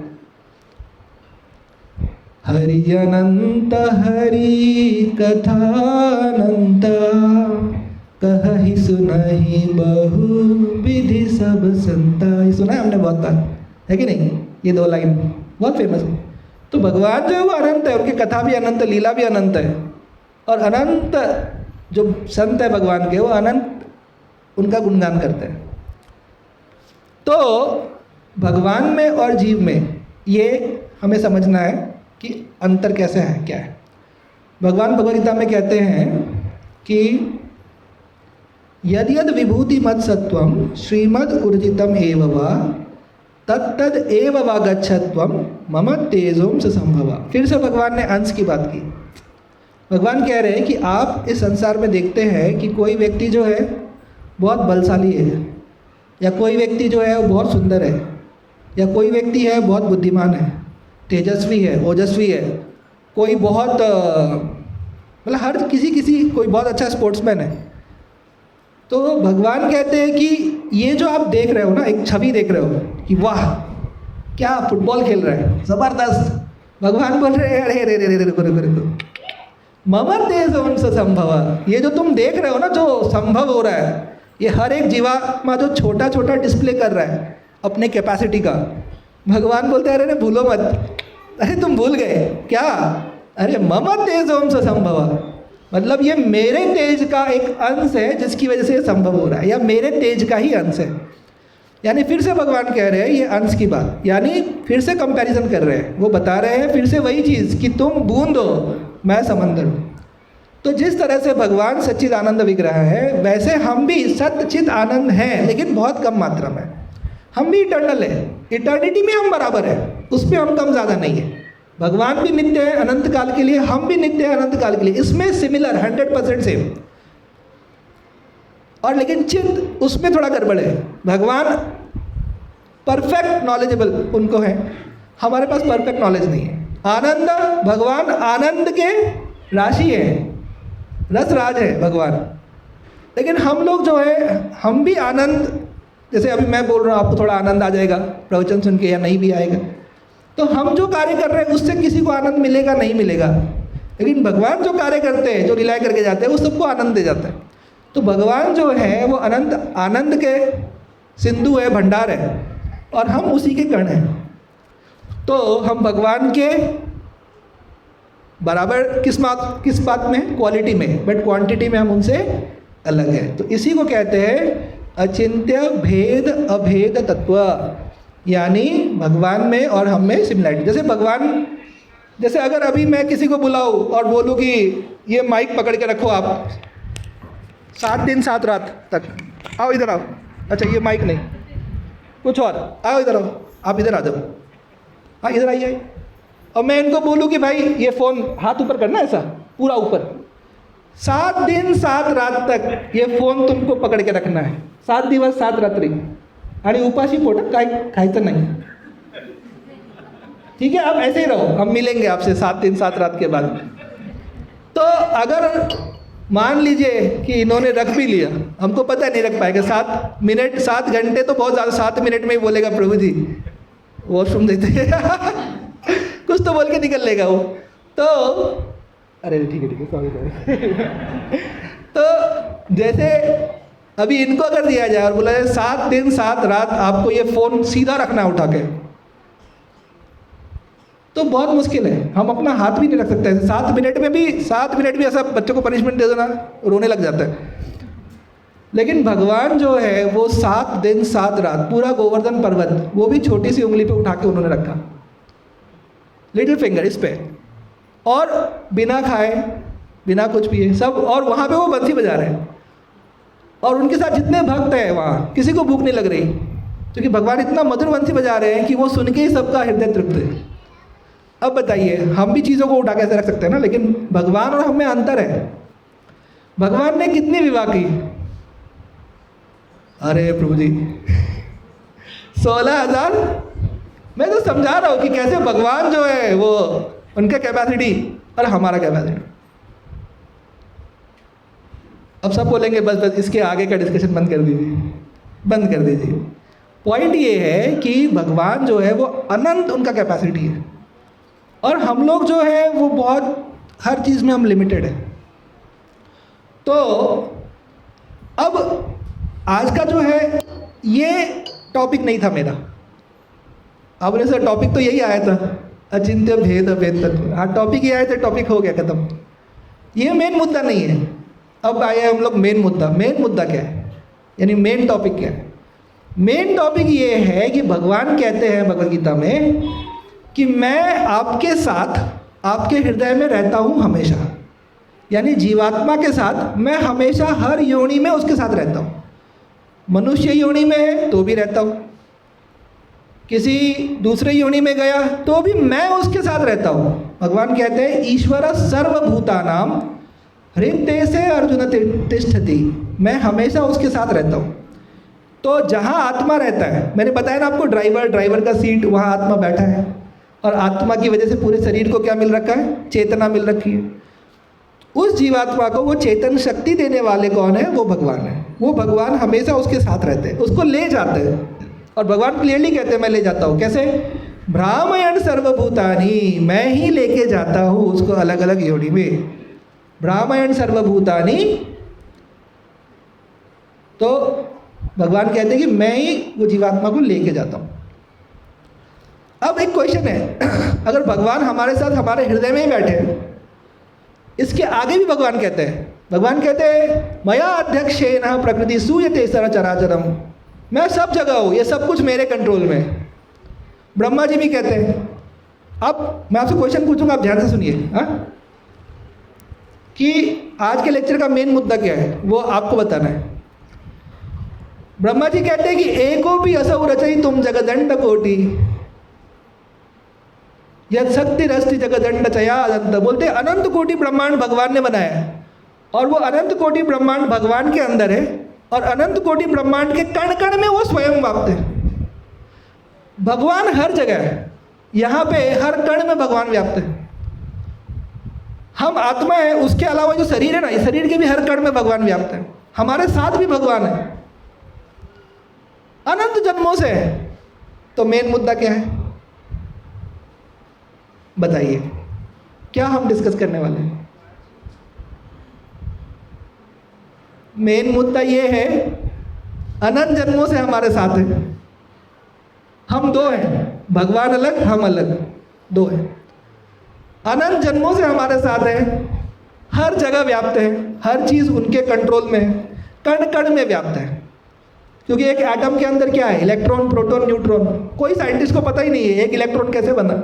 हरि अनंत हरि कथानंत, कहहि सुनहि बहु विधि सब संता। ये सुना है हमने बहुत बार, है कि नहीं? ये 2 लाइन बहुत फेमस है। तो भगवान जो है वो अनंत है, उनकी कथा भी अनंत, लीला भी अनंत है। और अनंत जो संत है भगवान के, वो अनंत उनका गुणगान करते हैं। तो भगवान में और जीव में ये हमें समझना है कि अंतर कैसे है, क्या है। भगवान भगवद गीता में कहते हैं कि यद यद विभूति मत सत्वम श्रीमद ऊर्जितम एव वा तत्तद एव वा गच्छत्वम मम तेजोम स संभवा। फिर से भगवान ने अंश की बात की। भगवान कह रहे हैं कि आप इस संसार में देखते हैं कि कोई व्यक्ति जो है बहुत बलशाली है, या कोई व्यक्ति जो है वो बहुत सुंदर है, या कोई व्यक्ति है बहुत बुद्धिमान है, तेजस्वी है, ओजस्वी है, कोई बहुत मतलब हर किसी कोई बहुत अच्छा स्पोर्ट्समैन है। तो भगवान कहते हैं कि ये जो आप देख रहे हो ना, एक छवि देख रहे हो कि वाह क्या फुटबॉल खेल रहा है, ज़बरदस्त। भगवान बोल रहे हैं अरे रे रे रे रुको, मम तेजोम स संभवा। ये जो तुम देख रहे हो ना, जो संभव हो रहा है, ये हर एक जीवात्मा जो छोटा छोटा डिस्प्ले कर रहा है अपने कैपेसिटी का, भगवान बोलते हैं अरे भूलो मत, अरे तुम भूल गए क्या? अरे मम तेजोम स संभवा, मतलब ये मेरे तेज का एक अंश है जिसकी वजह से ये संभव हो रहा है, या मेरे तेज का ही अंश है। यानी फिर से भगवान कह रहे हैं ये अंश की बात, यानी फिर से कंपैरिजन कर रहे हैं। वो बता रहे हैं फिर से वही चीज़ कि तुम बूंद हो, मैं समंदर हूँ। तो जिस तरह से भगवान सच्चिद आनंद विग्रह है, वैसे हम भी सच्चिद आनंद हैं, लेकिन बहुत कम मात्रा में। हम भी इटर्नल है, इटर्निटी में हम बराबर है, उसमें हम कम ज़्यादा नहीं है। भगवान भी नित्य है अनंत काल के लिए, हम भी नित्य है अनंत काल के लिए, इसमें सिमिलर 100% सेम। और लेकिन चित्त उसमें थोड़ा गड़बड़ है। भगवान परफेक्ट नॉलेजेबल उनको है, हमारे पास परफेक्ट नॉलेज नहीं है। आनंद, भगवान आनंद के राशि है, रस राज है भगवान। लेकिन हम लोग जो है, हम भी आनंद, जैसे अभी मैं बोल रहा हूँ आपको थोड़ा आनंद आ जाएगा प्रवचन सुन के, या नहीं भी आएगा, तो हम जो कार्य कर रहे हैं उससे किसी को आनंद मिलेगा नहीं मिलेगा, लेकिन भगवान जो कार्य करते हैं, जो रिलाय करके जाते हैं, वो सबको आनंद दे जाता है। तो भगवान जो है वो अनंत आनंद के सिंधु है, भंडार है, और हम उसी के कण हैं। तो हम भगवान के बराबर किस बात में? क्वालिटी में, बट क्वांटिटी में हम उनसे अलग है। तो इसी को कहते हैं अचिंत्य भेद अभेद तत्व, यानी भगवान में और हम में सिमिलरिटी। जैसे भगवान, जैसे अगर अभी मैं किसी को बुलाऊं और बोलूं कि ये माइक पकड़ के रखो आप 7 दिन 7 रात तक, आओ इधर आओ, अच्छा ये माइक नहीं, कुछ और, आओ इधर आओ, आप इधर आ जाओ, हाँ इधर आइए। और मैं इनको बोलूं कि भाई ये फ़ोन हाथ ऊपर करना, ऐसा पूरा ऊपर, 7 दिन 7 रात तक ये फ़ोन तुमको पकड़ के रखना है, 7 दिवस 7 रात्री, आणि उपाशी पोट काय खायचं नहीं, ठीक है? आप ऐसे ही रहो, हम मिलेंगे आपसे 7 दिन 7 रात के बाद। तो अगर मान लीजिए कि इन्होंने रख भी लिया, हमको पता नहीं रख पाएगा, 7 मिनट 7 घंटे तो बहुत ज़्यादा, 7 मिनट में ही बोलेगा प्रभु जी वॉशरूम देते कुछ तो बोल के निकल लेगा वो। तो अरे ठीक है सॉरी तो जैसे अभी इनको अगर दिया जाए और बोला जाए 7 दिन 7 रात आपको ये फ़ोन सीधा रखना है उठा के, तो बहुत मुश्किल है, हम अपना हाथ भी नहीं रख सकते। 7 मिनट में भी 7 मिनट भी ऐसा बच्चों को पनिशमेंट दे देना, रोने लग जाता है। लेकिन भगवान जो है वो 7 दिन 7 रात पूरा गोवर्धन पर्वत, वो भी छोटी सी उंगली पे उठा के उन्होंने रखा, लिटिल फिंगर इस पे, और बिना खाए बिना कुछ पिए सब, और वहाँ पे वो बंसी बजा रहे हैं। और उनके साथ जितने भक्त हैं वहाँ किसी को भूख नहीं लग रही, क्योंकि भगवान इतना मधुर बंसी बजा रहे हैं कि वो सुन के ही सबका हृदय तृप्त है। अब बताइए, हम भी चीज़ों को उठा के ऐसे रख सकते हैं ना, लेकिन भगवान और हम में अंतर है। भगवान ने कितनी विवाह की? अरे प्रभु जी 16,000। मैं तो समझा रहा हूँ कि कैसे भगवान जो है वो उनका कैपेसिटी और हमारा कैपेसिटी। अब सब बोलेंगे बस बस इसके आगे का डिस्कशन बंद कर दीजिए, बंद कर दीजिए। पॉइंट ये है कि भगवान जो है वो अनंत उनका कैपेसिटी है, और हम लोग जो है वो बहुत हर चीज़ में हम लिमिटेड है। तो अब आज का जो है ये टॉपिक नहीं था मेरा। अब ने सर टॉपिक तो यही आया था, अचिंत्य भेद अभेद तत्व। हाँ टॉपिक ये आया था, टॉपिक हो गया खत्म। ये मेन मुद्दा नहीं है। अब आए हम लोग मेन मुद्दा। मेन मुद्दा क्या है, यानी मेन टॉपिक क्या है? मेन टॉपिक ये है कि भगवान कहते हैं भगवद गीता में कि मैं आपके साथ आपके हृदय में रहता हूँ हमेशा। यानी जीवात्मा के साथ मैं हमेशा हर योनि में उसके साथ रहता हूँ। मनुष्य योनि में है तो भी रहता हूँ, किसी दूसरे योनि में गया तो भी मैं उसके साथ रहता हूँ। भगवान कहते हैं ईश्वर सर्वभूतानां हृदय से अर्जुन तिष्ठति, मैं हमेशा उसके साथ रहता हूँ। तो जहाँ आत्मा रहता है, मैंने बताया ना आपको, ड्राइवर का सीट, वहाँ आत्मा बैठा है, और आत्मा की वजह से पूरे शरीर को क्या मिल रखा है? चेतना मिल रखी है। उस जीवात्मा को वो चेतन शक्ति देने वाले कौन है? वो भगवान है। वो भगवान हमेशा उसके साथ रहते हैं, उसको ले जाते हैं। और भगवान क्लियरली कहते हैं मैं ले जाता हूँ। कैसे? भ्रामयण सर्वभूतानि, मैं ही लेके जाता हूँ उसको अलग अलग योनि में। भ्रामयण सर्वभूतानि, तो भगवान कहते हैं कि मैं ही वो जीवात्मा को लेके जाता हूँ। अब एक क्वेश्चन है, अगर भगवान हमारे साथ हमारे हृदय में ही बैठे हैं, इसके आगे भी भगवान कहते हैं मया अध्यक्षेन प्रकृति सूयते सरचराचरम, मैं सब जगह हूँ, ये सब कुछ मेरे कंट्रोल में। ब्रह्मा जी भी कहते हैं। अब मैं आपसे क्वेश्चन पूछूंगा, आप ध्यान से सुनिए हाँ, कि आज के लेक्चर का मेन मुद्दा क्या है वो आपको बताना है। ब्रह्मा जी कहते हैं कि एको भी असौ रचयितुम जगदंड कोटि यद शक्तिरस्ति जगदंड चयादंत, बोलते अनंत कोटि ब्रह्मांड भगवान ने बनाया है, और वो अनंत कोटि ब्रह्मांड भगवान के अंदर है, और अनंत कोटि ब्रह्मांड के कण कण में वो स्वयं व्याप्त है। भगवान हर जगह है, यहाँ पे हर कण में भगवान व्याप्त है। हम आत्मा है, उसके अलावा जो शरीर है ना, इस शरीर के भी हर कण में भगवान व्याप्त है। हमारे साथ भी भगवान है अनंत जन्मों से है। तो मेन मुद्दा क्या है बताइए, क्या हम डिस्कस करने वाले हैं? मेन मुद्दा ये है अनंत जन्मों से हमारे साथ है। हम दो हैं, भगवान अलग हम अलग, दो हैं। अनंत जन्मों से हमारे साथ है, हर जगह व्याप्त है, हर चीज़ उनके कंट्रोल में है, कण कण में व्याप्त है। क्योंकि एक एटम के अंदर क्या है? Electron, proton, neutron. कोई साइंटिस्ट को पता ही नहीं है एक इलेक्ट्रॉन कैसे बना,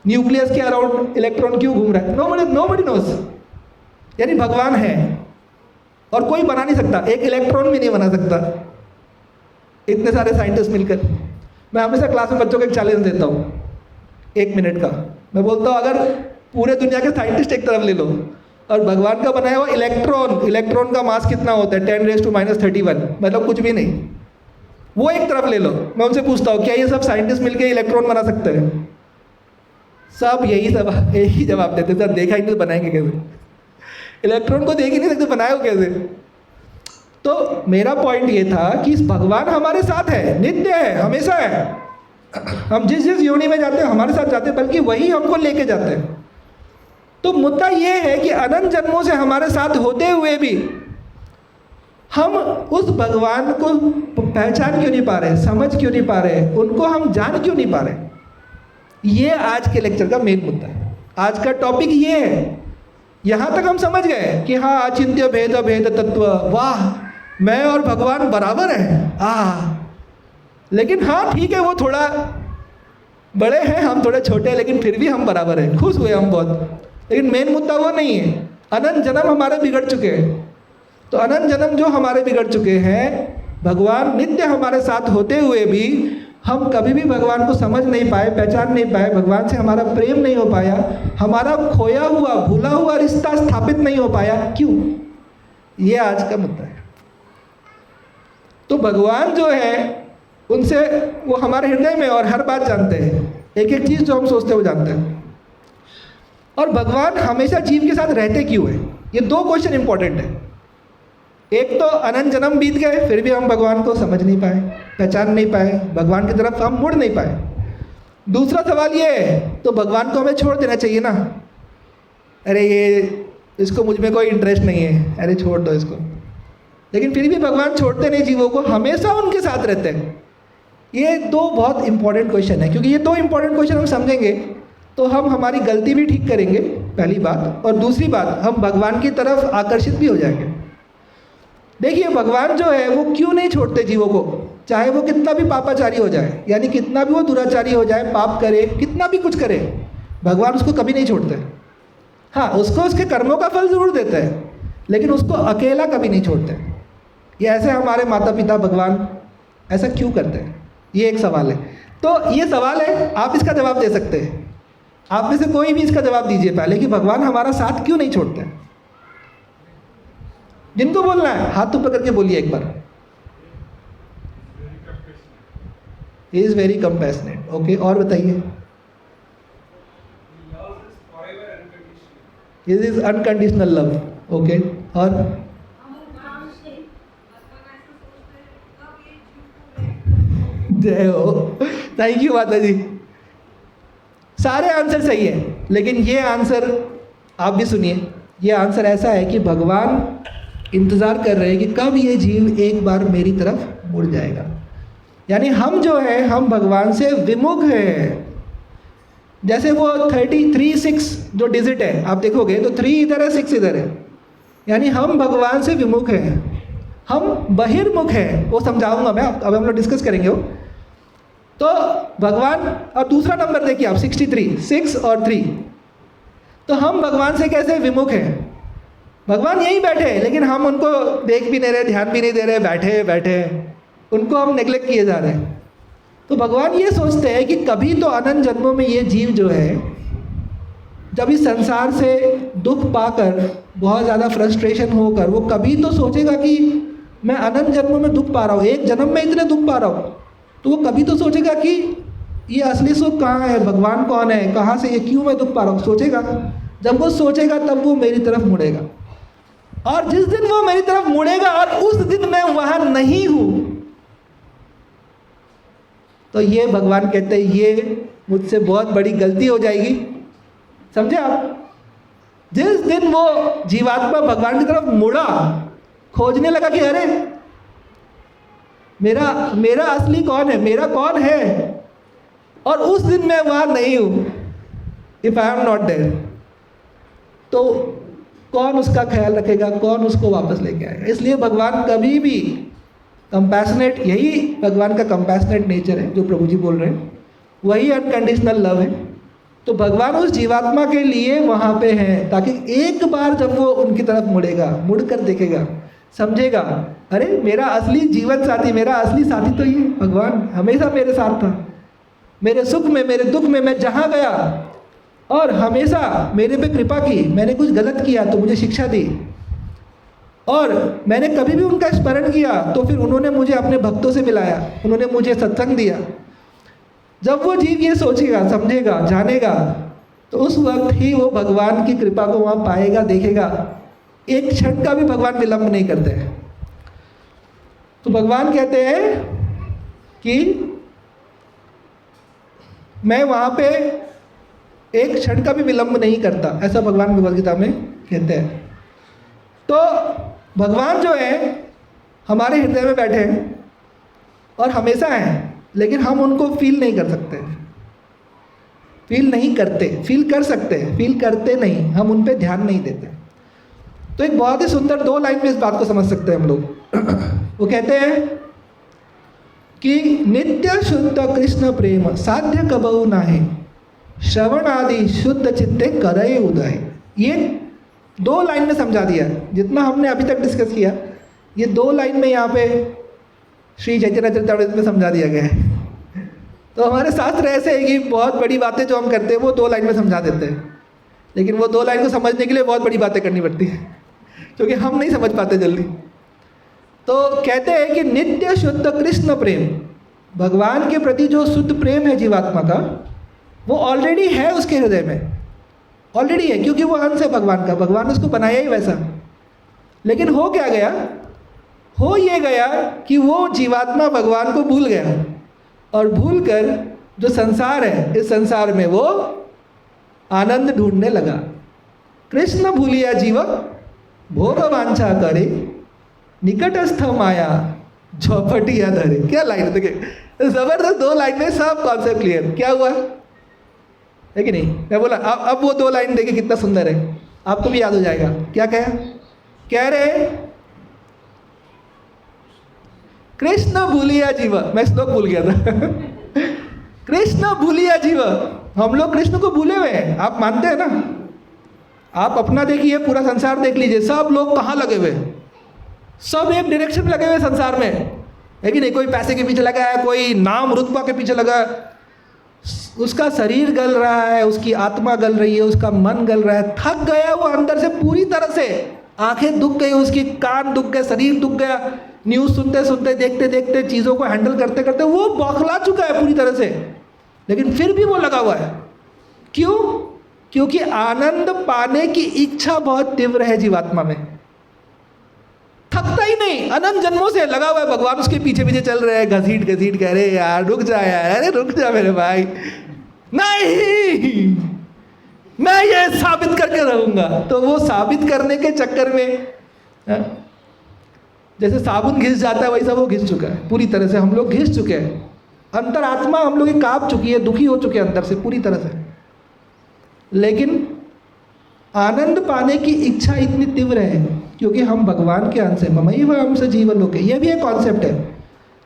न्यूक्लियस के अराउंड इलेक्ट्रॉन क्यों घूम रहा है, नोबडी नोस। यानी भगवान है और कोई बना नहीं सकता, एक इलेक्ट्रॉन भी नहीं बना सकता, इतने सारे साइंटिस्ट मिलकर। मैं हमेशा क्लास में बच्चों को एक चैलेंज देता हूँ 1 मिनट का। मैं बोलता हूँ अगर पूरे दुनिया के साइंटिस्ट एक तरफ ले लो और भगवान का बनाया हुआ इलेक्ट्रॉन का मास कितना होता है? 10⁻⁻31, मतलब कुछ भी नहीं। वो एक तरफ ले लो, मैं उनसे पूछता हूँ क्या ये सब साइंटिस्ट मिलकर इलेक्ट्रॉन बना सकते हैं? सब यही जवाब देते, सर देखा ही नहीं तो बनाएंगे कैसे? इलेक्ट्रॉन को देख ही नहीं सकते, बनाए कैसे? तो मेरा पॉइंट ये था कि भगवान हमारे साथ है, नित्य है, हमेशा है। हम जिस जिस योनि में जाते हैं हमारे साथ जाते हैं, बल्कि वही हमको लेके जाते हैं। तो मुद्दा ये है कि अनंत जन्मों से हमारे साथ होते हुए भी हम उस भगवान को पहचान क्यों नहीं पा रहे, समझ क्यों नहीं पा रहे, उनको हम जान क्यों नहीं पा रहे? ये आज के लेक्चर का मेन मुद्दा है। आज का टॉपिक ये है। यहाँ तक हम समझ गए कि हाँ अचिंत्य भेद भेद तत्व, वाह मैं और भगवान बराबर हैं। लेकिन हाँ ठीक है, वो थोड़ा बड़े हैं, हम थोड़े छोटे हैं, लेकिन फिर भी हम बराबर हैं, खुश हुए हम बहुत। लेकिन मेन मुद्दा वो नहीं है। अनंत जन्म हमारे बिगड़ चुके हैं, तो अनंत जन्म जो हमारे बिगड़ चुके हैं, भगवान नित्य हमारे साथ होते हुए भी हम कभी भी भगवान को समझ नहीं पाए, पहचान नहीं पाए, भगवान से हमारा प्रेम नहीं हो पाया, हमारा खोया हुआ भूला हुआ रिश्ता स्थापित नहीं हो पाया। क्यों? ये आज का मुद्दा है। तो भगवान जो है उनसे, वो हमारे हृदय में और हर बात जानते हैं, एक एक चीज़ जो हम सोचते हुए जानते हैं। और भगवान हमेशा जीव के साथ रहते क्यों है? ये दो क्वेश्चन इंपॉर्टेंट है। एक तो अनंत जन्म बीत गए फिर भी हम भगवान को समझ नहीं पाए, पहचान नहीं पाए, भगवान की तरफ हम मुड़ नहीं पाए। दूसरा सवाल ये है, तो भगवान को हमें छोड़ देना चाहिए ना। अरे ये इसको मुझ में कोई इंटरेस्ट नहीं है, अरे छोड़ दो इसको। लेकिन फिर भी भगवान छोड़ते नहीं जीवों को, हमेशा उनके साथ रहते हैं। ये दो बहुत इंपॉर्टेंट क्वेश्चन है, क्योंकि ये दो इंपॉर्टेंट क्वेश्चन हम समझेंगे तो हम हमारी गलती भी ठीक करेंगे, पहली बात। और दूसरी बात, हम भगवान की तरफ आकर्षित भी हो जाएंगे। देखिए, भगवान जो है वो क्यों नहीं छोड़ते जीवों को, चाहे वो कितना भी पापाचारी हो जाए, यानी कितना भी वो दुराचारी हो जाए, पाप करे, कितना भी कुछ करे, भगवान उसको कभी नहीं छोड़ते। हाँ, उसको उसके कर्मों का फल जरूर देते हैं, लेकिन उसको अकेला कभी नहीं छोड़ते। ये ऐसे हमारे माता पिता भगवान ऐसा क्यों करते हैं? ये एक सवाल है। तो ये सवाल है, आप इसका जवाब दे सकते हैं। आप में से कोई भी इसका जवाब दीजिए पहले कि भगवान हमारा साथ क्यों नहीं छोड़ते। जिनको बोलना है हाथ ऊपर करके बोलिए एक बार। He is very compassionate. Okay, और बताइए। This is unconditional love. Okay, और जय हो, थैंक यू माता जी। सारे आंसर सही है, लेकिन ये आंसर आप भी सुनिए। ये आंसर ऐसा है कि भगवान इंतज़ार कर रहे हैं कि कब ये जीव एक बार मेरी तरफ मुड़ जाएगा। यानी हम जो है, हम भगवान से विमुख हैं। जैसे वो 33 जो डिजिट है, आप देखोगे तो 3 इधर है, 6 इधर है, यानी हम भगवान से विमुख हैं, हम बहिर्मुख हैं। वो समझाऊंगा मैं, अब हम लोग डिस्कस करेंगे वो। तो भगवान, और दूसरा नंबर देखिए आप, 63, 6 और 3। तो हम भगवान से कैसे विमुख हैं? भगवान यहीं बैठे हैं, लेकिन हम उनको देख भी नहीं रहे, ध्यान भी नहीं दे रहे, बैठे बैठे उनको हम नेग्लेक्ट किए जा रहे हैं। तो भगवान ये सोचते हैं कि कभी तो अनंत जन्मों में ये जीव जो है, जब इस संसार से दुख पाकर, बहुत ज़्यादा फ्रस्ट्रेशन होकर, वो कभी तो सोचेगा कि मैं अनंत जन्मों में दुख पा रहा हूँ, एक जन्म में इतने दुख पा रहा हूँ, तो वो कभी तो सोचेगा कि ये असली सुख कहाँ है, भगवान कौन है, कहाँ से ये, क्यों मैं दुख पा रहा हूँ, सोचेगा। जब वो सोचेगा तब वो मेरी तरफ मुड़ेगा, और जिस दिन वो मेरी तरफ मुड़ेगा और उस दिन मैं वहाँ नहीं हूँ, तो ये भगवान कहते हैं ये मुझसे बहुत बड़ी गलती हो जाएगी। समझे आप? जिस दिन वो जीवात्मा भगवान की तरफ मुड़ा, खोजने लगा कि अरे मेरा असली कौन है, मेरा कौन है, और उस दिन मैं वहाँ नहीं हूँ, if I am not there, तो कौन उसका ख्याल रखेगा, कौन उसको वापस लेके आएगा? इसलिए भगवान कभी भी कंपैशनेट, यही भगवान का कंपैशनेट नेचर है जो प्रभु जी बोल रहे हैं, वही अनकंडीशनल लव है। तो भगवान उस जीवात्मा के लिए वहाँ पे हैं, ताकि एक बार जब वो उनकी तरफ मुड़ेगा, मुड़कर देखेगा, समझेगा, अरे मेरा असली जीवन साथी, मेरा असली साथी तो ये भगवान हमेशा मेरे साथ था, मेरे सुख में, मेरे दुख में, मैं जहाँ गया, और हमेशा मेरे पे कृपा की। मैंने कुछ गलत किया तो मुझे शिक्षा दी, और मैंने कभी भी उनका स्मरण किया तो फिर उन्होंने मुझे अपने भक्तों से मिलाया, उन्होंने मुझे सत्संग दिया। जब वो जीव ये सोचेगा, समझेगा, जानेगा, तो उस वक्त ही वो भगवान की कृपा को वहाँ पाएगा, देखेगा। एक क्षण का भी भगवान विलंब नहीं करते हैं। तो भगवान कहते हैं कि मैं वहाँ पे एक क्षण का भी विलंब नहीं करता, ऐसा भगवान भगवद गीता में कहते हैं। तो भगवान जो है हमारे हृदय में बैठे हैं और हमेशा हैं, लेकिन हम उनको फील नहीं कर सकते, फील नहीं करते। फील कर सकते हैं, फील करते नहीं, हम उन पे ध्यान नहीं देते। तो एक बहुत ही सुंदर 2 लाइन में इस बात को समझ सकते हैं हम लोग। वो कहते हैं कि नित्य शुद्ध कृष्ण प्रेम साध्य कबहु नाहि, श्रवण आदि शुद्ध चित्ते करय उदय। ये 2 लाइन में समझा दिया। जितना हमने अभी तक डिस्कस किया ये 2 लाइन में यहाँ पे श्री चैतन्य चरितामृत में समझा दिया गया है। तो हमारे शास्त्र ऐसे है कि बहुत बड़ी बातें जो हम करते हैं वो 2 लाइन में समझा देते हैं, लेकिन वो 2 लाइन को समझने के लिए बहुत बड़ी बातें करनी पड़ती है, क्योंकि हम नहीं समझ पाते जल्दी। तो कहते हैं कि नित्य शुद्ध कृष्ण प्रेम, भगवान के प्रति जो शुद्ध प्रेम है जीवात्मा का, वो ऑलरेडी है उसके हृदय में, ऑलरेडी है, क्योंकि वो अंश है भगवान का, भगवान ने उसको बनाया ही वैसा। लेकिन हो क्या गया, हो ये गया कि वो जीवात्मा भगवान को भूल गया, और भूल कर जो संसार है, इस संसार में वो आनंद ढूंढने लगा। कृष्ण भूलिया जीव भोग वांछा करे, निकटस्थ माया झौपटिया धरे। क्या लाइन है, देखिए जबरदस्त 2 लाइन में सब कॉन्सेप्ट क्लियर। क्या हुआ है कि नहीं? मैं बोला अब वो 2 लाइन देखिए कितना सुंदर है, आपको भी याद हो जाएगा। क्या कह रहे, कृष्ण भूलिया जीव, मैं श्लोक भूल गया था कृष्ण भूलिया जीव, हम लोग कृष्ण को भूले हुए हैं। आप मानते हैं ना? आप अपना देखिए, पूरा संसार देख लीजिए, सब लोग कहाँ लगे हुए, सब एक डायरेक्शन में लगे हुए संसार में, है कि नहीं? कोई पैसे के पीछे लगा है, कोई नाम रुतबा के पीछे लगा, उसका शरीर गल रहा है, उसकी आत्मा गल रही है, उसका मन गल रहा है, थक गया वो अंदर से पूरी तरह से, आंखें दुख गई उसकी, कान दुख गए, शरीर दुख गया, न्यूज़ सुनते सुनते, देखते देखते, चीज़ों को हैंडल करते करते वो बौखला चुका है पूरी तरह से, लेकिन फिर भी वो लगा हुआ है। क्यों? क्योंकि आनंद पाने की इच्छा बहुत तीव्र है जीवात्मा में, थकता ही नहीं, अनंत जन्मों से लगा हुआ है। भगवान उसके पीछे पीछे चल रहे हैं, घसीट घसीट कह रहे यार रुक जा यार, अरे रुक जा मेरे भाई, नहीं मैं ये साबित करके रहूंगा। तो वो साबित करने के चक्कर में जैसे साबुन घिस जाता है वैसा वो घिस चुका है पूरी तरह से, हम लोग घिस चुके हैं, अंतरात्मा हम लोग की कांप चुकी है, दुखी हो चुके हैं अंदर से पूरी तरह से। लेकिन आनंद पाने की इच्छा इतनी तीव्र है क्योंकि हम भगवान के अंश हैं, ममैव अंश जीवन लोके। ये भी एक कॉन्सेप्ट है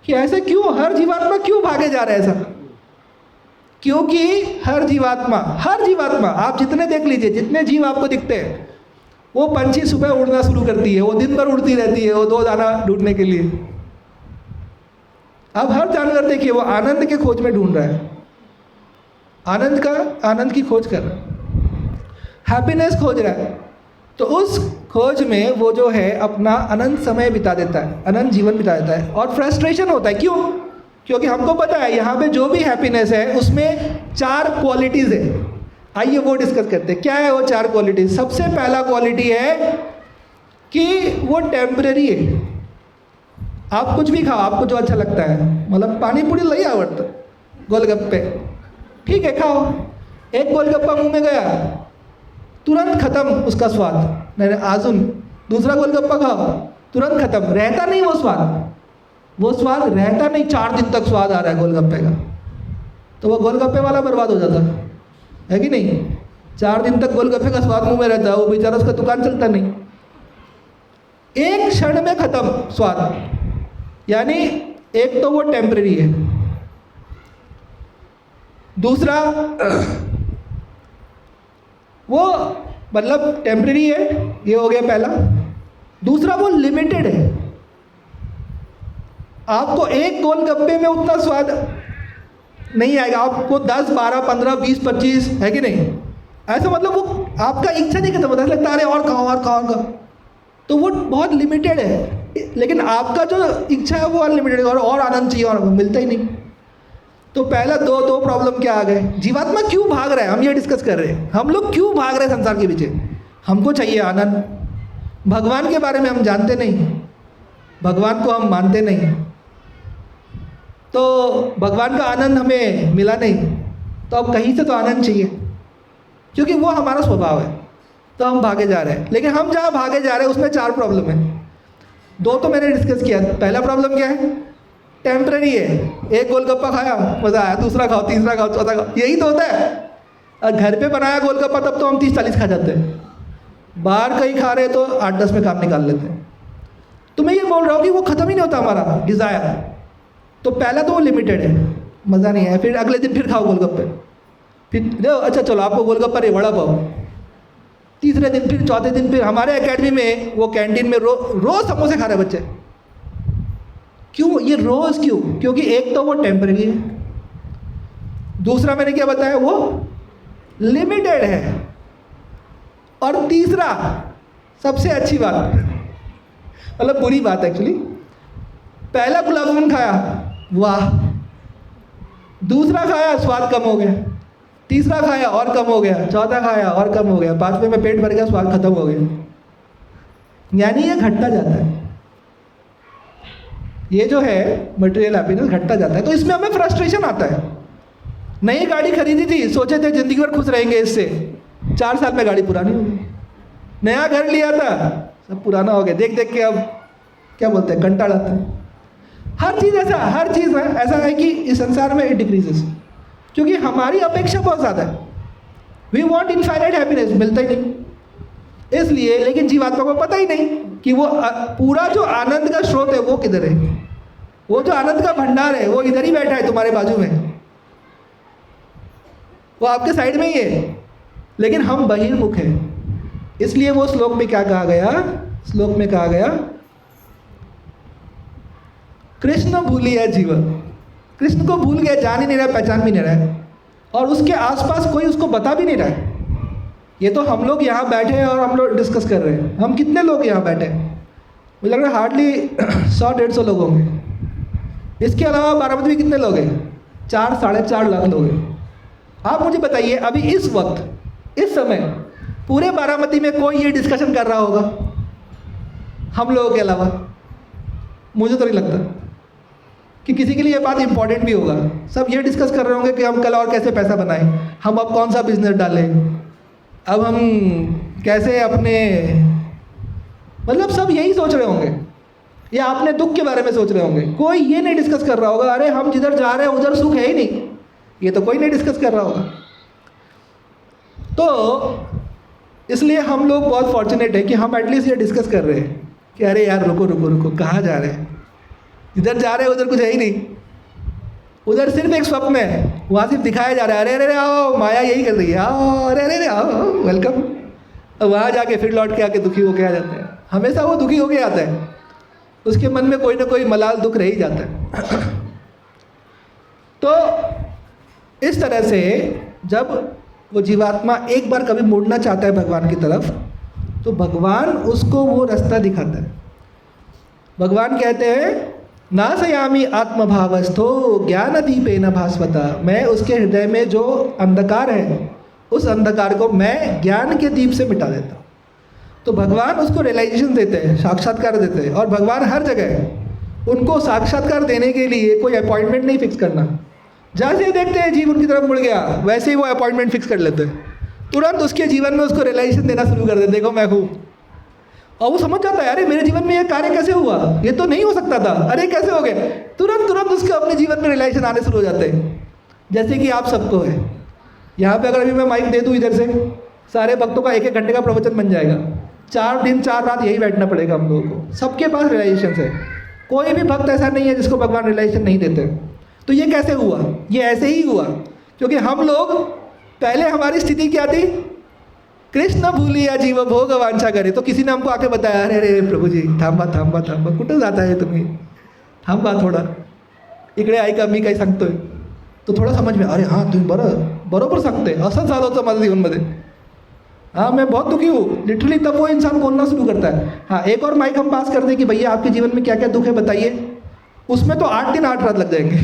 कि ऐसे क्यों हर जीवात्मा क्यों भागे जा रहा है ऐसा, क्योंकि हर जीवात्मा आप जितने देख लीजिए, जितने जीव आपको दिखते हैं, वो पंछी सुबह उड़ना शुरू करती है, वो दिन भर उड़ती रहती है, वो 2 दाना ढूंढने के लिए। अब हर जानवर देखिए वो आनंद के खोज में ढूंढ रहा है, आनंद की खोज कर रहा है, हैप्पीनेस खोज रहा है। तो उस खोज में वो जो है अपना अनंत समय बिता देता है, अनंत जीवन बिता देता है, और फ्रस्ट्रेशन होता है। क्यों? क्योंकि हमको पता है यहाँ पे जो भी हैप्पीनेस है उसमें 4 क्वालिटीज़ है। आइए वो डिस्कस करते हैं। क्या है वो 4 क्वालिटीज़? सबसे पहला क्वालिटी है कि वो टेम्परेरी है। आप कुछ भी खाओ, आपको जो अच्छा लगता है, मतलब पानी पूरी लई आवड़ता, गोलगप्पे, ठीक है खाओ, एक गोलगप्पा मुंह में गया तुरंत खत्म उसका स्वाद, नहीं आजुन दूसरा गोलगप्पा खाओ तुरंत खत्म, रहता नहीं वो स्वाद रहता नहीं, 4 दिन तक स्वाद आ रहा है गोलगप्पे का, तो वो गोलगप्पे वाला बर्बाद हो जाता है कि नहीं? 4 दिन तक गोलगप्पे का स्वाद मुंह में रहता है, वो बेचारा उसका दुकान चलता नहीं, एक क्षण में खत्म स्वाद। यानी एक तो वो टेम्परेरी है, दूसरा वो मतलब टेम्परेरी है, ये हो गया पहला। दूसरा वो लिमिटेड है, आपको एक गोलगप्पे में उतना स्वाद नहीं आएगा, आपको 10, 12, 15, 20, 25 है कि नहीं, ऐसा मतलब वो आपका इच्छा नहीं खत्म होता है, लगता है अरे और खाओ, तो वो बहुत लिमिटेड है। लेकिन आपका जो इच्छा है वो अनलिमिटेड है, और आनंद चाहिए और मिलता ही नहीं। तो पहला दो प्रॉब्लम क्या आ गए, जीवात्मा क्यों भाग रहा है, हम ये डिस्कस कर रहे हैं, हम लोग क्यों भाग रहे हैं संसार के पीछे? हमको चाहिए आनंद, भगवान के बारे में हम जानते नहीं, भगवान को हम मानते नहीं, तो भगवान का आनंद हमें मिला नहीं, तो अब कहीं से तो आनंद चाहिए, क्योंकि वो हमारा स्वभाव है, तो हम भागे जा रहे हैं। लेकिन हम जहाँ भागे जा रहे हैं उसमें 4 प्रॉब्लम है, 2 तो मैंने डिस्कस किया। पहला प्रॉब्लम क्या है, टेम्परेरी है, एक गोलगप्पा खाया मज़ा आया, दूसरा खाओ, तीसरा खाओ, चौथा खाओ, यही तो होता है। और घर पे बनाया गोलगप्पा तब तो हम 30-40 खा जाते हैं, बाहर कहीं खा रहे तो 8-10 में काम निकाल लेते हैं। तो मैं ये बोल रहा हूँ कि वो ख़त्म ही नहीं होता हमारा डिज़ायर। तो पहला तो वो लिमिटेड है, मज़ा नहीं है, फिर अगले दिन फिर खाओ गोलगप्पे, फिर अच्छा चलो आपको गोलगप्पा नहीं वड़ा पाओ, तीसरे दिन फिर, चौथे दिन फिर। हमारे एकेडमी में वो कैंटीन में रोज समोसे खा रहे बच्चे। क्यों? ये रोज क्यों? क्योंकि एक तो वो टेम्पररी है, दूसरा मैंने क्या बताया वो लिमिटेड है, और तीसरा सबसे अच्छी बात, मतलब बुरी बात एक्चुअली, पहला गुलाब जामुन खाया, वाह, दूसरा खाया स्वाद कम हो गया, तीसरा खाया और कम हो गया, चौथा खाया और कम हो गया, पांचवें में पेट भर गया, स्वाद खत्म हो गया। यानी ये घटता जाता है, ये जो है मटेरियल हैप्पीनेस घटता जाता है। तो इसमें हमें फ्रस्ट्रेशन आता है। नई गाड़ी खरीदी थी, सोचे थे जिंदगी भर खुश रहेंगे इससे, 4 साल में गाड़ी पुरानी हो गई। नया घर लिया था, सब पुराना हो गया, देख देख के अब क्या बोलते हैं, कंटाल आता है। हर चीज़ ऐसा, हर चीज़ ऐसा है कि इस संसार में इट डिक्रीजेस, क्योंकि हमारी अपेक्षा बहुत ज़्यादा है। वी वॉन्ट इनफाइनाइट हैप्पीनेस, मिलता ही नहीं इसलिए। लेकिन जीवात्मा को पता ही नहीं कि वो पूरा जो आनंद का स्रोत है वो किधर है, वो जो आनंद का भंडार है वो इधर ही बैठा है तुम्हारे बाजू में, वो आपके साइड में ही है, लेकिन हम बहिर्मुख हैं। इसलिए वो श्लोक में क्या कहा गया, श्लोक में कहा गया कृष्ण भूलिया जीव, कृष्ण को भूल गया, जान ही नहीं रहा, पहचान भी नहीं रहा है, और उसके आसपास कोई उसको बता भी नहीं रहा है। ये तो हम लोग यहाँ बैठे हैं और हम लोग डिस्कस कर रहे हैं। हम कितने लोग यहाँ बैठे हैं? मुझे लग रहा है हार्डली 100-150 लोग होंगे। इसके अलावा बारामती में कितने लोग हैं? 4-4.5 लाख लोग हैं। आप मुझे बताइए अभी इस वक्त, इस समय पूरे बारामती में कोई ये डिस्कशन कर रहा होगा हम लोगों के अलावा? मुझे तो नहीं लगता कि किसी के लिए ये बात इंपॉर्टेंट भी होगा। सब ये डिस्कस कर रहे होंगे कि हम कल और कैसे पैसा बनाएं, हम अब कौन सा बिजनेस डालें, अब हम कैसे अपने, मतलब सब यही सोच रहे होंगे, या अपने दुख के बारे में सोच रहे होंगे। कोई ये नहीं डिस्कस कर रहा होगा अरे हम जिधर जा रहे हैं उधर सुख है ही नहीं, ये तो कोई नहीं डिस्कस कर रहा होगा। तो इसलिए हम लोग बहुत फॉर्चुनेट है कि हम एटलीस्ट ये डिस्कस कर रहे हैं कि अरे यार रुको रुको रुको, कहाँ जा रहे हैं, इधर जा रहे हैं उधर कुछ है ही नहीं, उधर सिर्फ एक स्वप्न है, वहाँ सिर्फ दिखाया जा रहा है, अरे अरे आओ माया यही कर रही है, आओ अरे अरे आओ वेलकम। अब वहाँ जाके फिर लौट के आके दुखी होके आ जाता है। हमेशा वो दुखी होके आता है, उसके मन में कोई ना कोई मलाल दुख रह ही जाता है। तो इस तरह से जब वो जीवात्मा एक बार कभी मुड़ना चाहता है भगवान की तरफ, तो भगवान उसको वो रास्ता दिखाता है। भगवान कहते हैं नासयामि आत्मभावस्थो ज्ञान दीपेन भास्वता, मैं उसके हृदय में जो अंधकार है उस अंधकार को मैं ज्ञान के दीप से मिटा देता हूँ। तो भगवान उसको रियलाइजेशन देते हैं, साक्षात्कार देते हैं। और भगवान हर जगह है, उनको साक्षात्कार देने के लिए कोई अपॉइंटमेंट नहीं फिक्स करना। जैसे ही देखते हैं जीव उनकी तरफ मुड़ गया, वैसे ही वो अपॉइंटमेंट फिक्स कर लेते हैं, तुरंत उसके जीवन में उसको रियलाइजेशन देना शुरू कर देते, देखो मैं हूँ। और वो समझ जाता है अरे मेरे जीवन में ये कार्य कैसे हुआ, ये तो नहीं हो सकता था, अरे कैसे हो गया, तुरंत तुरंत उसके अपने जीवन में रियलाइजेशन आने शुरू हो जाते हैं। जैसे कि आप सबको है, यहाँ पे अगर अभी मैं माइक दे दूँ इधर से, सारे भक्तों का 1-1 घंटे का प्रवचन बन जाएगा। 4 दिन 4 रात यही बैठना पड़ेगा हम लोगों को। सबके पास रियलाइजेशन है, कोई भी भक्त ऐसा नहीं है जिसको भगवान रियलाइजेशन नहीं देते। तो ये कैसे हुआ? ये ऐसे ही हुआ क्योंकि हम लोग पहले, हमारी स्थिति क्या थी, कृष्ण भूलिया जीव भोग वांछा करे। तो किसी ने हमको आके बताया अरे अरे प्रभु जी थांबा थांबा थांबा, कुठं जाता है तुम्ही, थांबा थोडा, इकडे ऐका मी काय सांगतोय। तो थोडा समझ में, अरे हाँ तुम्ही बरोबर सांगते, असंच झालं होतं माझ्या जीवनमध्ये, हाँ मैं बहुत दुखी हूँ लिटरली। तब वो इंसान बोलना शुरू करता है। हाँ, एक और माइक हम पास कर दें कि भैया आपके जीवन में क्या क्या दुख है बताइए, उसमें तो 8 दिन 8 रात लग जाएंगे।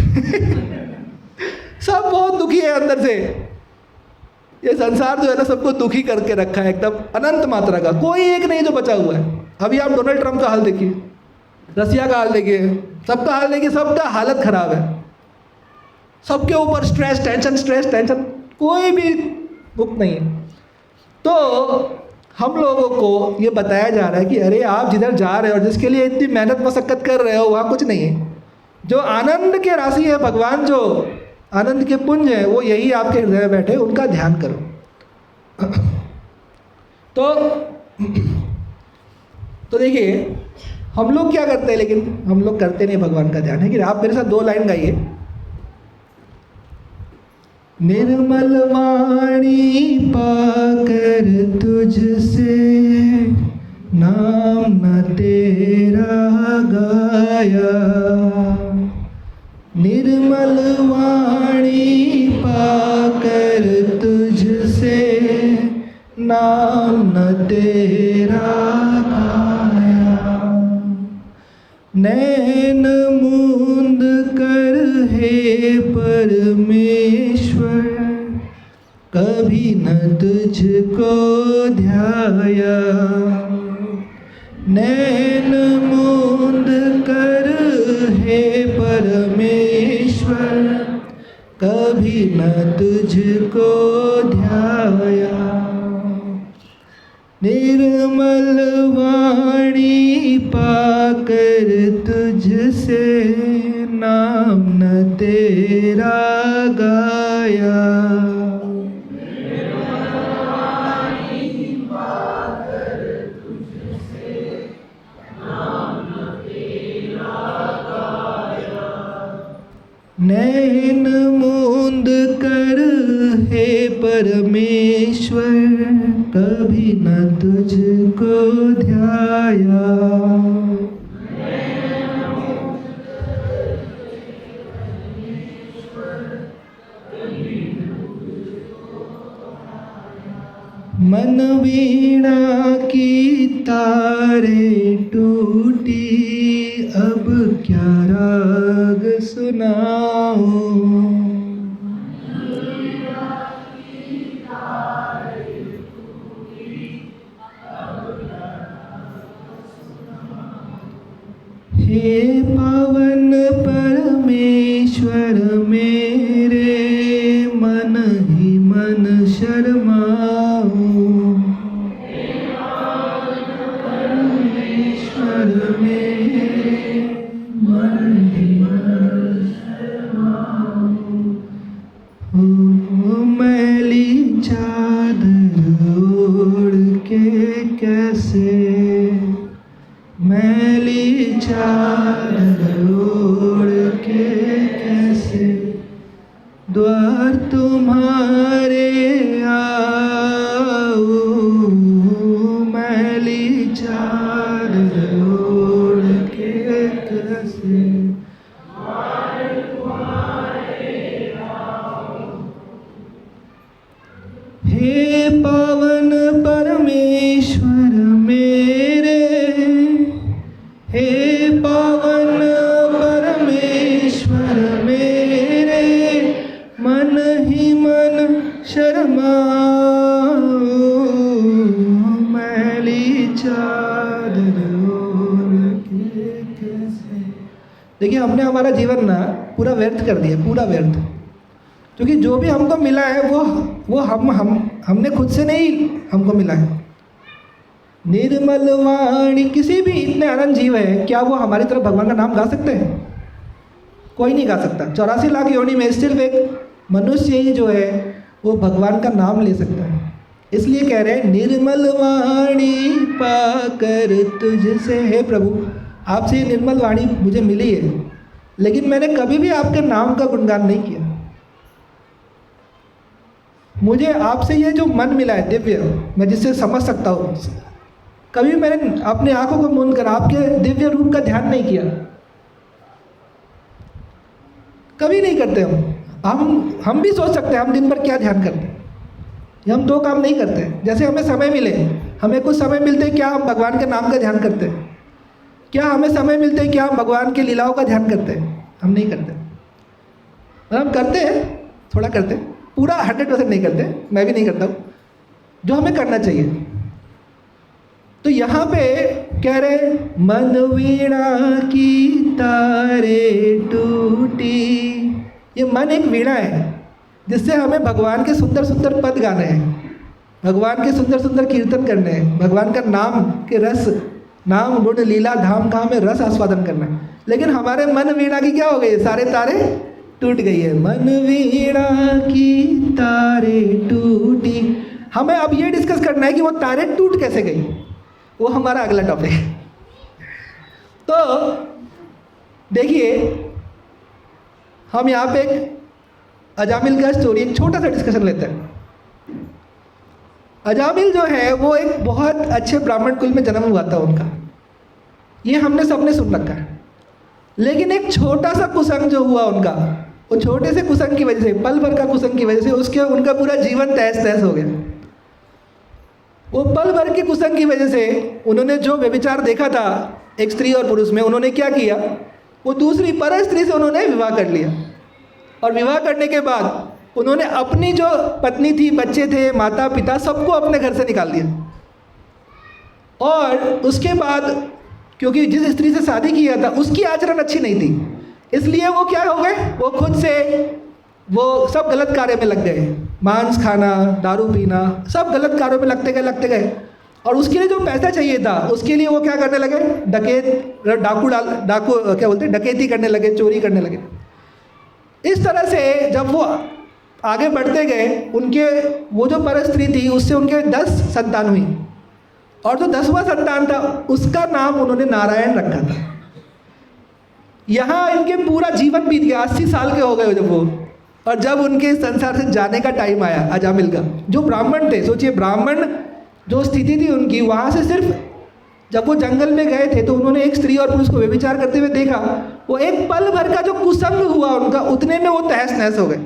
सब बहुत दुखी है अंदर से। ये संसार जो है ना सबको दुखी करके रखा है एकदम अनंत मात्रा का, कोई एक नहीं जो बचा हुआ है। अभी आप डोनाल्ड ट्रंप का हाल देखिए, रसिया का हाल देखिए, सबका हाल देखिए, सबका हालत खराब है। सबके ऊपर स्ट्रेस टेंशन, कोई भी दुख नहीं है। तो हम लोगों को ये बताया जा रहा है कि अरे आप जिधर जा रहे हो और जिसके लिए इतनी मेहनत मशक्कत कर रहे हो वहाँ कुछ नहीं है। जो आनंद के राशि है भगवान, जो आनंद के पुंज है, वो यही आपके हृदय में बैठे, उनका ध्यान करो। तो देखिए हम लोग क्या करते हैं, लेकिन हम लोग करते नहीं भगवान का ध्यान। है कि आप मेरे साथ 2 लाइन गाइए। निर्मल वाणी पाकर तुझसे तेरा गाया। नैन मूंद कर हे परमेश्वर, कभी न तुझको ध्याया। नैन मूंद कर हे परमेश्वर, कभी न तुझको ध्याया। निर्मल वाणी पाकर तुझसे नाम न तेरा गाया। नैन मूंद कर हे परमेश्वर, कभी न तुझको ध्याया। मन वीणा की तारे टूटी, अब क्या राग सुनाऊं। हे पावन परमेश्वर मेरे, मन ही मन शर्माऊं। परमेश्वर मेरे, मन ही मन शर्माऊं। ओ मैली चादर ओढ़ के कैसे, मैली चादर ओढ़ के कैसे द्वार तुम्हारे आऊं। मैली चादर ओढ़ के कैसे हे पावन परमेश्वर मेरे, हे पावन परमेश्वर मेरे, मन ही मन शर्माऊं। मैली चादर ओढ़ के कैसे। देखिए, हमने हमारा जीवन ना पूरा व्यर्थ कर दिया, पूरा व्यर्थ। क्योंकि जो भी हमको मिला है वो हमने खुद से नहीं हमको मिला है। निर्मल वाणी, किसी भी इतने अनंत जीव है, क्या वो हमारी तरफ भगवान का नाम गा सकते हैं? कोई नहीं गा सकता। 84 लाख योनि में सिर्फ एक मनुष्य ही जो है वो भगवान का नाम ले सकता है। इसलिए कह रहे हैं, निर्मल वाणी पाकर तुझसे, हे प्रभु आपसे ये निर्मल वाणी मुझे मिली है, लेकिन मैंने कभी भी आपके नाम का गुणगान नहीं किया। मुझे आपसे ये जो मन मिला है दिव्य, मैं जिससे समझ सकता हूँ, कभी मैंने अपने आंखों को मूंद कर आपके दिव्य रूप का ध्यान नहीं किया। कभी नहीं करते हम भी सोच सकते हैं हम दिन भर क्या ध्यान करते हैं। हम दो काम नहीं करते। जैसे हमें समय मिले, हमें कुछ समय मिलते क्या हम भगवान के नाम का ध्यान करते हैं? क्या हमें समय मिलते क्या हम भगवान के लीलाओं का ध्यान करते हैं? हम नहीं करते। हम करते हैं, थोड़ा करते हैं, पूरा 100% नहीं करते, मैं भी नहीं करता हूँ, जो हमें करना चाहिए। तो यहाँ पे कह रहे, मन वीणा की तारे टूटी। ये मन एक वीणा है जिससे हमें भगवान के सुंदर सुंदर पद गाने हैं, भगवान के सुंदर सुंदर कीर्तन करने हैं, भगवान का नाम के रस, नाम गुण लीला धाम का हमें रस आस्वादन करना है। लेकिन हमारे मन वीणा की क्या हो गई? सारे तारे टूट गई है। मन वीणा की तारे टूटी। हमें अब ये डिस्कस करना है कि वो तारे टूट कैसे गई, वो हमारा अगला टॉपिक है। तो देखिए, हम यहाँ पे एक अजामिल का स्टोरी, एक छोटा सा डिस्कशन लेते हैं। अजामिल जो है वो एक बहुत अच्छे ब्राह्मण कुल में जन्म हुआ था उनका, ये हमने सबने सुन रखा है। लेकिन एक छोटा सा कुसंग जो हुआ उनका, वो छोटे से कुसंग की वजह से, पल भर का कुसंग की वजह से उनका पूरा जीवन तहस तहस हो गया। वो पल भर के कुसंग की वजह से उन्होंने जो व्यभिचार देखा था एक स्त्री और पुरुष में, उन्होंने क्या किया, वो दूसरी पर स्त्री से उन्होंने विवाह कर लिया। और विवाह करने के बाद उन्होंने अपनी जो पत्नी थी, बच्चे थे, माता पिता, सबको अपने घर से निकाल दिया। और उसके बाद क्योंकि जिस स्त्री से शादी किया था उसकी आचरण अच्छी नहीं थी, इसलिए वो क्या हो गए, वो खुद से वो सब गलत कार्य में लग गए, मांस खाना, दारू पीना, सब गलत कार्यों में लगते गए। और उसके लिए जो पैसा चाहिए था उसके लिए वो क्या करने लगे, डकैती करने लगे, चोरी करने लगे। इस तरह से जब वो आगे बढ़ते गए, उनके वो जो पर स्त्री थी उससे उनके 10 संतान हुई, और जो 10वां संतान था उसका नाम उन्होंने नारायण रखा था। यहाँ इनके पूरा जीवन बीत गया, 80 साल के हो गए जब वो, और जब उनके संसार से जाने का टाइम आया अजामिल का, जो ब्राह्मण थे, सोचिए ब्राह्मण जो स्थिति थी उनकी, वहाँ से सिर्फ जब वो जंगल में गए थे तो उन्होंने एक स्त्री और पुरुष को व्यभिचार करते हुए देखा, वो एक पल भर का जो कुसंग हुआ उनका, उतने में वो तहस नहस हो गए।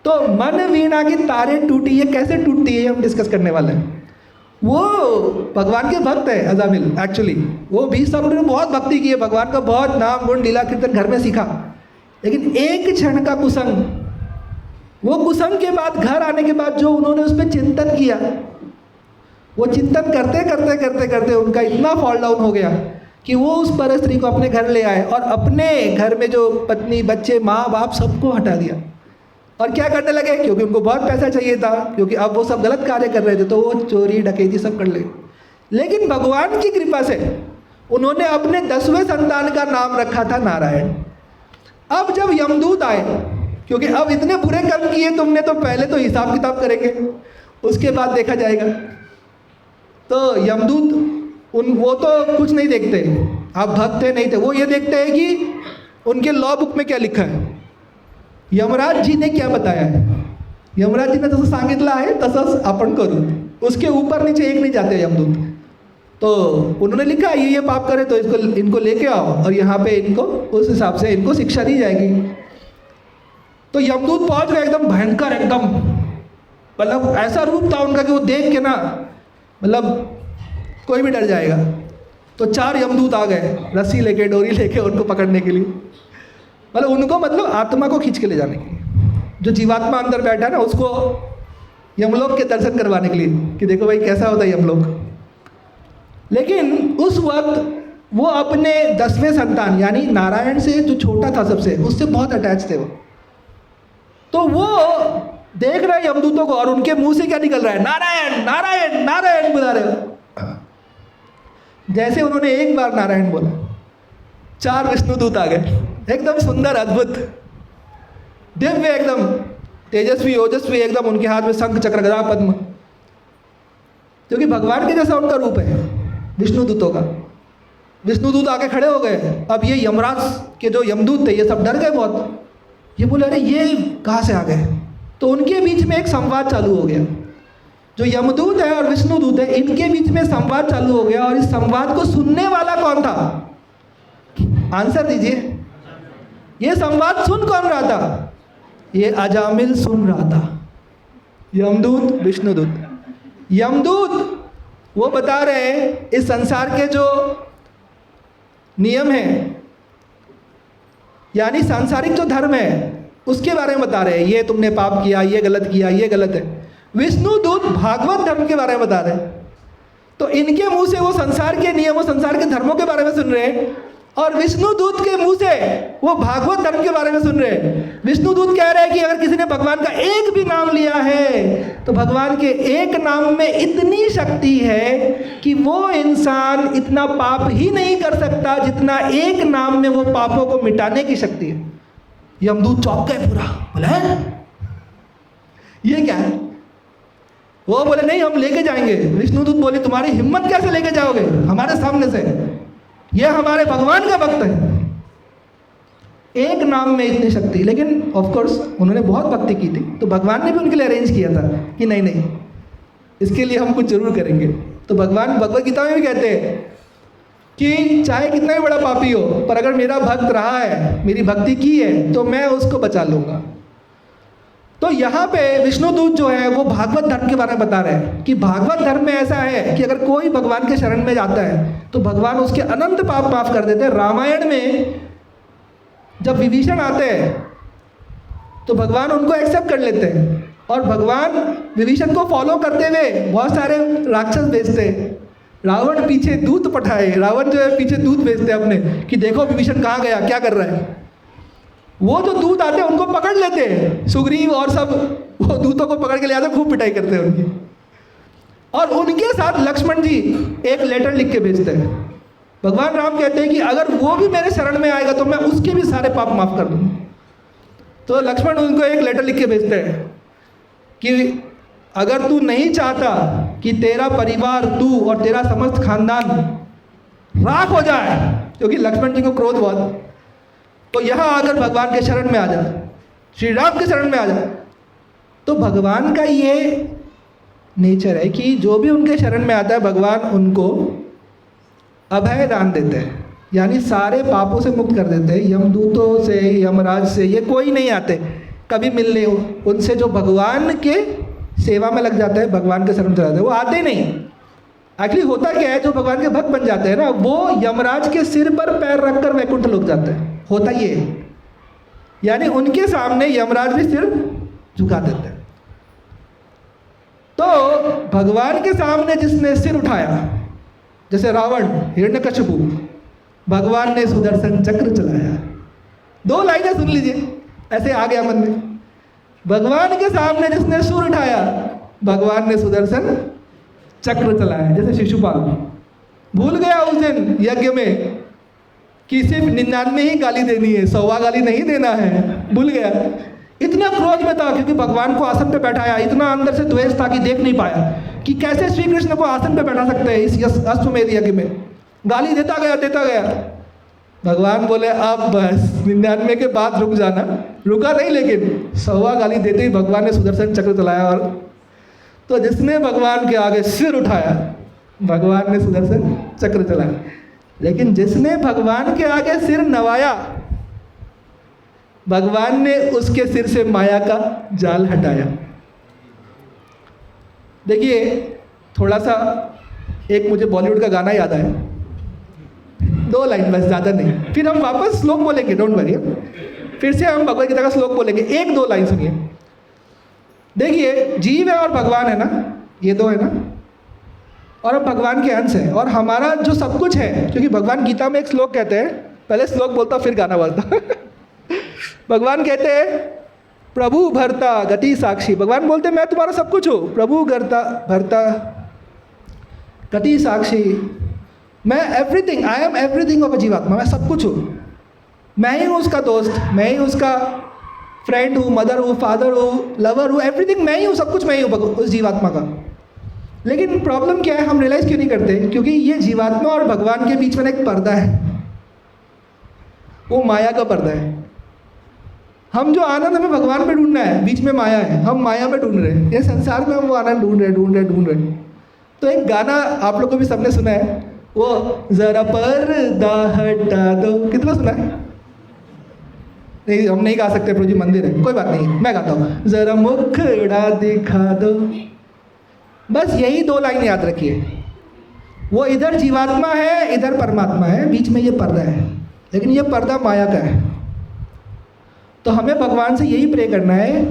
तो मन वीणा की तारें टूटी, ये कैसे टूटती है, ये हम डिस्कस करने वाले हैं। वो भगवान के भक्त है अजामिल, एक्चुअली वो 20 साल उन्होंने बहुत भक्ति की है, भगवान का बहुत नाम गुण लीला कीर्तन घर में सीखा, लेकिन एक क्षण का कुसंग, वो कुसंग के बाद घर आने के बाद जो उन्होंने उस पर चिंतन किया, वो चिंतन करते उनका इतना फॉल डाउन हो गया कि वो उस पर स्त्री को अपने घर ले आए और अपने घर में जो पत्नी, बच्चे, माँ बाप सबको हटा दिया। और क्या करने लगे, क्योंकि उनको बहुत पैसा चाहिए था, क्योंकि अब वो सब गलत कार्य कर रहे थे, तो वो चोरी डकैती सब कर ले। लेकिन भगवान की कृपा से उन्होंने अपने 10वें संतान का नाम रखा था नारायण। अब जब यमदूत आए, क्योंकि अब इतने बुरे कर्म किए तुमने, तो पहले तो हिसाब किताब करेंगे, उसके बाद देखा जाएगा। तो यमदूत वो तो कुछ नहीं देखते, आप भक्त थे नहीं थे, वो ये देखते हैं कि उनके लॉ बुक में क्या लिखा है, यमराज जी ने क्या बताया है। यमराज जी ने जसं सांगितलं आहे तसंच आपण करू, उसके ऊपर नीचे एक नहीं जाते यमदूत। तो उन्होंने लिखा ये पाप करे तो इनको लेके आओ और यहाँ पे इनको उस हिसाब से इनको शिक्षा दी जाएगी। तो यमदूत पहुँच गए, एकदम भयंकर, एकदम मतलब ऐसा रूप था उनका कि वो देख के ना मतलब कोई भी डर जाएगा। तो 4 यमदूत आ गए रस्सी लेके, डोरी लेके उनको पकड़ने के लिए, मतलब उनको मतलब आत्मा को खींच के ले जाने के लिए, जो जीवात्मा अंदर बैठा है ना उसको यमलोक के दर्शन करवाने के लिए कि देखो भाई कैसा होता है यमलोक। लेकिन उस वक्त वो अपने 10वें संतान यानी नारायण से जो छोटा था सबसे, उससे बहुत अटैच थे वो। तो वो देख रहे यमदूतों को और उनके मुंह से क्या निकल रहा है, नारायण नारायण नारायण बुला रहे हो। जैसे उन्होंने एक बार नारायण बोला, 4 विष्णुदूत आ गए, एकदम सुंदर, अद्भुत, दिव्य, एकदम तेजस्वी ओजस्वी, एकदम उनके हाथ में शंख चक्र गदा पद्म, क्योंकि भगवान के जैसा उनका रूप है विष्णुदूतों का। विष्णुदूत आके खड़े हो गए। अब ये यमराज के जो यमदूत थे ये सब डर गए बहुत, ये बोले अरे ये कहाँ से आ गए। तो उनके बीच में एक संवाद चालू हो गया, जो यमदूत है और विष्णुदूत है इनके बीच में संवाद चालू हो गया। और इस संवाद को सुनने वाला कौन था, आंसर दीजिए। ये संवाद सुन कौन रहा था, ये अजामिल सुन रहा था, यमदूत विष्णुदूत। यमदूत वो बता रहे हैं इस संसार के जो नियम हैं, यानी सांसारिक जो धर्म है उसके बारे में बता रहे हैं, ये तुमने पाप किया, ये गलत किया, ये गलत है। विष्णुदूत भागवत धर्म के बारे में बता रहे हैं। तो इनके मुंह से वो संसार के नियमों, संसार के धर्मों के बारे में सुन रहे हैं, और विष्णुदूत के मुंह से वो भागवत धर्म के बारे में सुन रहे हैं। विष्णुदूत कह रहे हैं कि अगर किसी ने भगवान का एक भी नाम लिया है तो भगवान के एक नाम में इतनी शक्ति है कि वो इंसान इतना पाप ही नहीं कर सकता जितना एक नाम में वो पापों को मिटाने की शक्ति है। यमदूत चौंक गए पूरा, बोले ये क्या है। वो बोले नहीं हम लेके जाएंगे। विष्णुदूत बोले तुम्हारी हिम्मत कैसे लेके जाओगे हमारे सामने से, ये हमारे भगवान का भक्त है, एक नाम में इतनी शक्ति। लेकिन ऑफ कोर्स उन्होंने बहुत भक्ति की थी, तो भगवान ने भी उनके लिए अरेंज किया था कि नहीं नहीं इसके लिए हम कुछ जरूर करेंगे। तो भगवान भगवद गीता में भी कहते हैं कि चाहे कितना भी बड़ा पापी हो, पर अगर मेरा भक्त रहा है, मेरी भक्ति की है, तो मैं उसको बचा लूँगा। तो यहाँ पे विष्णुदूत जो है वो भागवत धर्म के बारे में बता रहे हैं कि भागवत धर्म में ऐसा है कि अगर कोई भगवान के शरण में जाता है तो भगवान उसके अनंत पाप माफ कर देते हैं। रामायण में जब विभीषण आते हैं तो भगवान उनको एक्सेप्ट कर लेते हैं और भगवान विभीषण को फॉलो करते हुए बहुत सारे राक्षस भेजते हैं। रावण पीछे दूत पठाए, रावण जो है पीछे दूत भेजते हैं अपने कि देखो विभीषण कहाँ गया, क्या कर रहा है। वो जो दूत आते हैं उनको पकड़ लेते हैं, सुग्रीव और सब वो दूतों को पकड़ के ले आते हैं, खूब पिटाई करते हैं उनकी। और उनके साथ लक्ष्मण जी एक लेटर लिख के भेजते हैं। भगवान राम कहते हैं कि अगर वो भी मेरे शरण में आएगा तो मैं उसके भी सारे पाप माफ कर दूंगा। तो लक्ष्मण उनको एक लेटर लिख के भेजते हैं कि अगर तू नहीं चाहता कि तेरा परिवार, तू और तेरा समस्त खानदान राख हो जाए, क्योंकि लक्ष्मण जी को क्रोध बहुत, तो यहाँ आकर भगवान के शरण में आ जा, श्री राम के शरण में आ जा। तो भगवान का ये नेचर है कि जो भी उनके शरण में आता है भगवान उनको अभय दान देते हैं, यानी सारे पापों से मुक्त कर देते हैं। यमदूतों से, यमराज से ये कोई नहीं आते कभी मिलने उनसे। जो भगवान के सेवा में लग जाता है, भगवान के शरण में जाता है, वो आते ही नहीं। एक्चुअली होता क्या है, जो भगवान के भक्त बन जाते हैं ना, वो यमराज के सिर पर पैर रखकर वैकुंठ लोग जाते हैं। होता ये है, यानी उनके सामने यमराज भी सिर झुका देते हैं। तो भगवान के सामने जिसने सिर उठाया, जैसे रावण, हिरण्यकशिपु, भगवान ने सुदर्शन चक्र चलाया। 2 लाइनें सुन लीजिए, ऐसे आ गया मन में। भगवान के सामने जिसने सिर उठाया, भगवान ने सुदर्शन चक्र चलाया। जैसे शिशुपाल भूल गया उस दिन यज्ञ में कि सिर्फ 99 ही गाली देनी है, 100वां गाली नहीं देना है, भूल गया। इतना क्रोध में था क्योंकि भगवान को आसन पे बैठाया, इतना अंदर से द्वेष था कि देख नहीं पाया कि कैसे श्री कृष्ण को आसन पे बैठा सकते हैं इस अश्वमेध यज्ञ में। गाली देता गया। भगवान बोले अब बस 99 के बाद रुक जाना। रुका नहीं, लेकिन 100वां गाली देते ही भगवान ने सुदर्शन चक्र चलाया। और तो जिसने भगवान के आगे सिर उठाया, भगवान ने सुदर्शन चक्र चलाया। लेकिन जिसने भगवान के आगे सिर नवाया, भगवान ने उसके सिर से माया का जाल हटाया। देखिए, थोड़ा सा एक मुझे बॉलीवुड का गाना याद आया, 2 लाइन बस, ज़्यादा नहीं, फिर हम वापस श्लोक बोलेंगे, डोंट वरी। फिर से हम भगवद गीता का श्लोक बोलेंगे, 1-2 लाइन सुनिए। देखिए, जीव है और भगवान है ना, ये 2 है ना, और हम भगवान के अंश हैं। और हमारा जो सब कुछ है, क्योंकि भगवान गीता में एक श्लोक कहते हैं, पहले श्लोक बोलता फिर गाना बोलता भगवान कहते हैं प्रभु भरता गति साक्षी। भगवान बोलते हैं मैं तुम्हारा सब कुछ हूँ। प्रभु भरता गति साक्षी, मैं everything, I am everything of a जीवात्मा। मैं सब कुछ हूँ, मैं ही हूँ उसका दोस्त, मैं ही उसका फ्रेंड हूँ, मदर हूँ, फादर हूँ, लवर हूँ, एवरीथिंग मैं ही हूँ, सब कुछ मैं ही हूँ उस जीवात्मा का। लेकिन प्रॉब्लम क्या है, हम रियलाइज़ क्यों नहीं करते? क्योंकि ये जीवात्मा और भगवान के बीच में एक पर्दा है, वो माया का पर्दा है। हम जो आनंद हमें भगवान में ढूंढना है, बीच में माया है, हम माया में ढूंढ रहे हैं। ये संसार में हम वो आनंद ढूंढ रहे। तो एक गाना आप लोग को भी सबने सुना है, वो जरा पर्दा हटा दो, कितना सुना है? नहीं, हम नहीं गा सकते, प्रभु जी मंदिर है, कोई बात नहीं, मैं गाता हूँ। जरा मुखड़ा दिखा दो, बस यही 2 लाइन याद रखिए। वो इधर जीवात्मा है, इधर परमात्मा है, बीच में ये पर्दा है, लेकिन ये पर्दा माया का है। तो हमें भगवान से यही प्रे करना है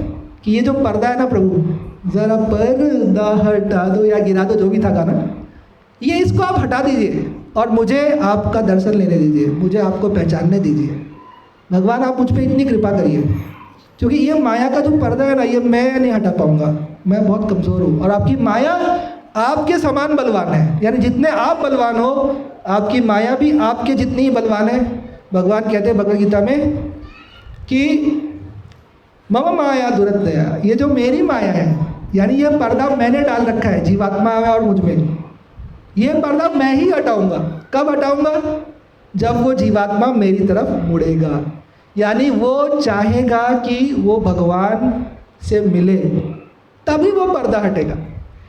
कि ये जो पर्दा है ना प्रभु, ज़रा पर्दा हटा दो या गिरा दो, जो भी था गाना, ये इसको आप हटा दीजिए और मुझे आपका दर्शन लेने दीजिए, मुझे आपको पहचानने दीजिए। भगवान आप मुझ पर इतनी कृपा करिए, क्योंकि ये माया का जो पर्दा है ना, ये मैं नहीं हटा पाऊँगा, मैं बहुत कमज़ोर हूँ। और आपकी माया आपके समान बलवान है, यानी जितने आप बलवान हो, आपकी माया भी आपके जितनी ही बलवान है। भगवान कहते हैं भगवद गीता में कि मम माया दुरत्या, ये जो मेरी माया है, यानी ये पर्दा मैंने डाल रखा है जीवात्मा में और मुझ में, ये पर्दा मैं ही हटाऊंगा। कब हटाऊंगा? जब वो जीवात्मा मेरी तरफ मुड़ेगा, यानी वो चाहेगा कि वो भगवान से मिले, तभी वो पर्दा हटेगा,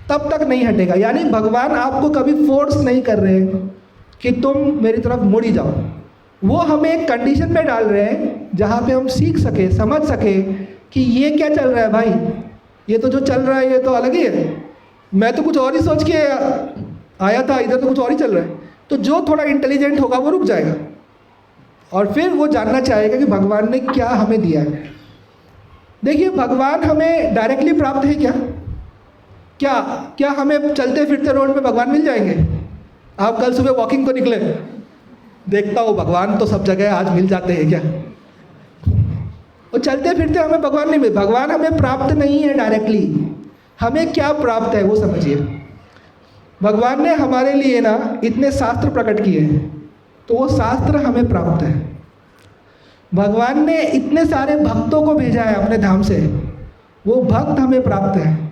तब तक नहीं हटेगा। यानी भगवान आपको कभी फोर्स नहीं कर रहे कि तुम मेरी तरफ मुड़ ही जाओ। वो हमें एक कंडीशन में डाल रहे हैं जहाँ पे हम सीख सके, समझ सके कि ये क्या चल रहा है भाई, ये तो जो चल रहा है ये तो अलग ही है, मैं तो कुछ और ही सोच के आया था, इधर तो कुछ और ही चल रहा है। तो जो थोड़ा इंटेलिजेंट होगा वो रुक जाएगा और फिर वो जानना चाहेगा कि भगवान ने क्या हमें दिया है। देखिए, भगवान हमें डायरेक्टली प्राप्त है क्या? क्या हमें चलते फिरते रोड में भगवान मिल जाएंगे? आप कल सुबह वॉकिंग को निकले, देखता हूँ भगवान तो सब जगह आज मिल जाते हैं क्या? और चलते फिरते हमें भगवान नहीं मिल, भगवान हमें प्राप्त नहीं है डायरेक्टली। हमें क्या प्राप्त है वो समझिए। भगवान ने हमारे लिए ना इतने शास्त्र प्रकट किए हैं, तो वो शास्त्र हमें प्राप्त है। भगवान ने इतने सारे भक्तों को भेजा है अपने धाम से, वो भक्त हमें प्राप्त है।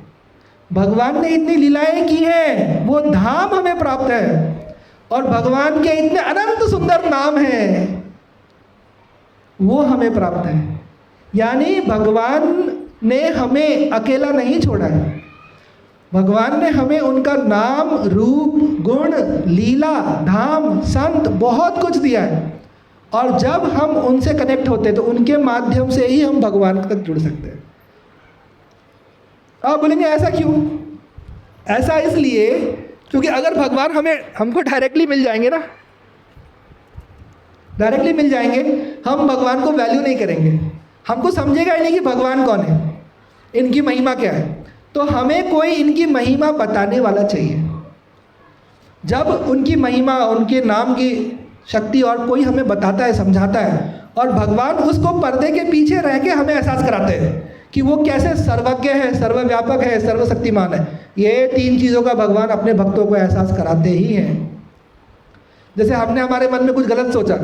भगवान ने इतनी लीलाएं की हैं, वो धाम हमें प्राप्त है। और भगवान के इतने अनंत सुंदर नाम हैं, वो हमें प्राप्त है। यानी भगवान ने हमें अकेला नहीं छोड़ा है, भगवान ने हमें उनका नाम, रूप, गुण, लीला, धाम, संत बहुत कुछ दिया है। और जब हम उनसे कनेक्ट होते हैं तो उनके माध्यम से ही हम भगवान तक जुड़ सकते हैं। आप बोलेंगे ऐसा क्यों? ऐसा इसलिए क्योंकि अगर भगवान हमको डायरेक्टली मिल जाएंगे ना, डायरेक्टली मिल जाएंगे, हम भगवान को वैल्यू नहीं करेंगे, हमको समझेगा ही नहीं कि भगवान कौन है, इनकी महिमा क्या है। तो हमें कोई इनकी महिमा बताने वाला चाहिए। जब उनकी महिमा, उनके नाम की शक्ति और कोई हमें बताता है, समझाता है, और भगवान उसको पर्दे के पीछे रह के हमें एहसास कराते हैं कि वो कैसे सर्वज्ञ है, सर्वव्यापक है, सर्वशक्तिमान है। ये 3 चीज़ों का भगवान अपने भक्तों को एहसास कराते ही हैं। जैसे हमने हमारे मन में कुछ गलत सोचा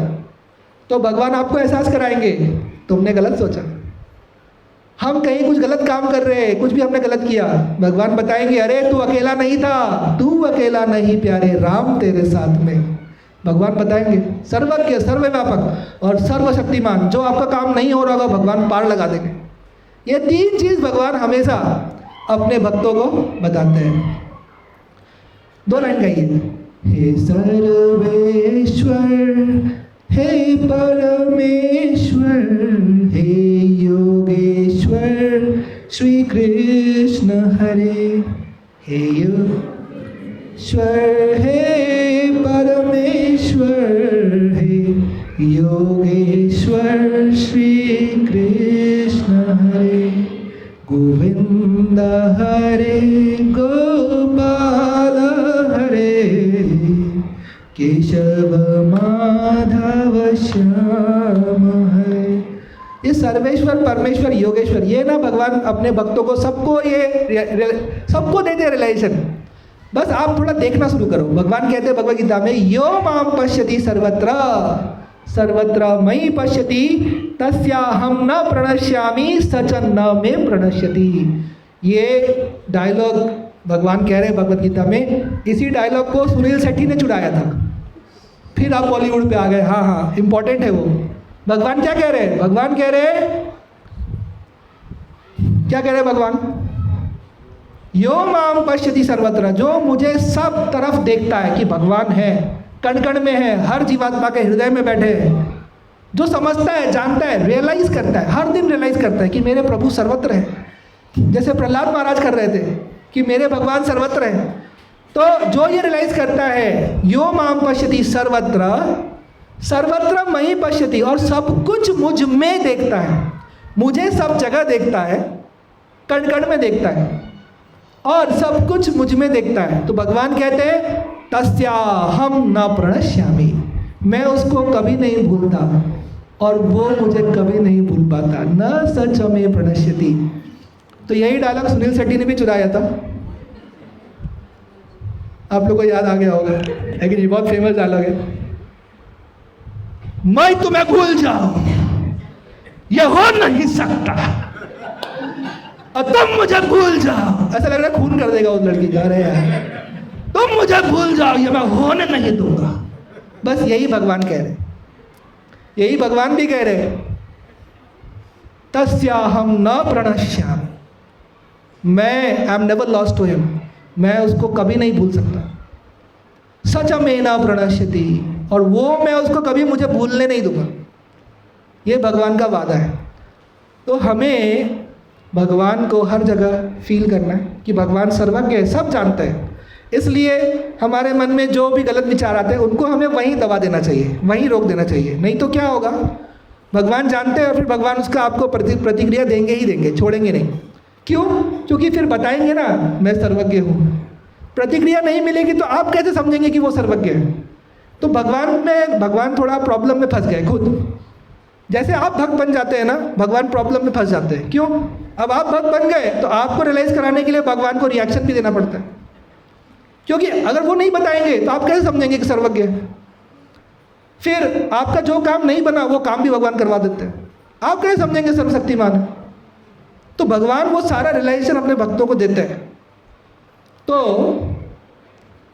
तो भगवान आपको एहसास कराएंगे तुमने गलत सोचा। हम कहीं कुछ गलत काम कर रहे हैं, कुछ भी हमने गलत किया, भगवान बताएंगे अरे तू अकेला नहीं था, तू अकेला नहीं प्यारे, राम तेरे साथ में। भगवान बताएंगे, सर्वज्ञ, सर्वव्यापक और सर्वशक्तिमान, जो आपका काम नहीं हो रहा होगा भगवान पार लगा देंगे। ये 3 चीज़ भगवान हमेशा अपने भक्तों को बताते हैं। 2 लाइन गाइए। हे सर्वेश्वर, हे परमेश्वर, हे योगेश्वर, श्री कृष्ण हरे। हे ईश्वर, हे परमेश्वर, हे योगेश्वर, श्री कृष्ण हरे। गोविंद हरे, गोपाल हरे, केशव माधव श्याम हरे। ये सर्वेश्वर, परमेश्वर, योगेश्वर, ये ना भगवान अपने भक्तों को सबको सबको देते हैं रिलेशन। बस आप थोड़ा देखना शुरू करो। भगवान कहते हैं भगवद गीता में, यो माम पश्यति सर्वत्र सर्वत्र मयि पश्यति तस्याहं न प्रणश्यामि सच न मे प्रणश्यति। ये डायलॉग भगवान कह रहे हैं भगवद गीता में। इसी डायलॉग को सुनील शेट्टी ने चुराया था, फिर आप बॉलीवुड पे आ गए। हाँ, इंपॉर्टेंट है वो। भगवान क्या कह रहे हैं? भगवान कह रहे हैं, क्या कह रहे हैं भगवान? यो माम पश्यति सर्वत्र, जो मुझे सब तरफ देखता है कि भगवान है, कण कण में है, हर जीवात्मा के हृदय में बैठे हैं, जो समझता है, जानता है, रियलाइज करता है, हर दिन रियलाइज करता है कि मेरे प्रभु सर्वत्र है। जैसे प्रहलाद महाराज कर रहे थे कि मेरे भगवान सर्वत्र है। तो जो ये रियलाइज करता है, यो माम पश्यति सर्वत्र सर्वत्र मयि पश्यति, और सब कुछ मुझ में देखता है, मुझे सब जगह देखता है, कण कण में देखता है और सब कुछ मुझ में देखता है। तो भगवान कहते हैं तस्याहं न प्रणश्यामि, मैं उसको कभी नहीं भूलता और वो मुझे कभी नहीं भूल पाता। न सच में प्रणश्यति। तो यही डायलॉग सुनील शेट्टी ने भी चुराया था, आप लोग को याद आ गया होगा, लेकिन ये बहुत फेमस डायलॉग है। मैं तुम्हें भूल जाऊं ये हो नहीं सकता, और तुम मुझे भूल जाओ, ऐसा लग रहा है खून कर देगा उस लड़की का। अरे यार, तुम मुझे भूल जाओ ये मैं होने नहीं दूंगा। बस यही भगवान कह रहे, यही भगवान भी कह रहे, तस्याहं न प्रणश्यामि, मैं I am never lost to him, मैं उसको कभी नहीं भूल सकता। सच में न प्रणश्यति, और वो मैं उसको कभी मुझे भूलने नहीं दूंगा। ये भगवान का वादा है। तो हमें भगवान को हर जगह फील करना है कि भगवान सर्वज्ञ है, सब जानते हैं। इसलिए हमारे मन में जो भी गलत विचार आते हैं उनको हमें वहीं दबा देना चाहिए, वहीं रोक देना चाहिए। नहीं तो क्या होगा, भगवान जानते हैं और फिर भगवान उसका आपको प्रतिक्रिया देंगे ही देंगे, छोड़ेंगे नहीं। क्यों? क्योंकि फिर बताएंगे ना मैं सर्वज्ञ हूँ। प्रतिक्रिया नहीं मिलेगी तो आप कैसे समझेंगे कि वो सर्वज्ञ है? तो भगवान थोड़ा प्रॉब्लम में फंस गए खुद। जैसे आप भक्त बन जाते हैं ना, भगवान प्रॉब्लम में फंस जाते हैं। क्यों? अब आप भक्त बन गए तो आपको रियलाइज कराने के लिए भगवान को रिएक्शन भी देना पड़ता है, क्योंकि अगर वो नहीं बताएंगे तो आप कैसे समझेंगे कि सर्वज्ञ है? फिर आपका जो काम नहीं बना वो काम भी भगवान करवा देते हैं, आप कैसे समझेंगे सर्वशक्तिमान है? तो भगवान वो सारा रियलाइजेशन अपने भक्तों को देते हैं। तो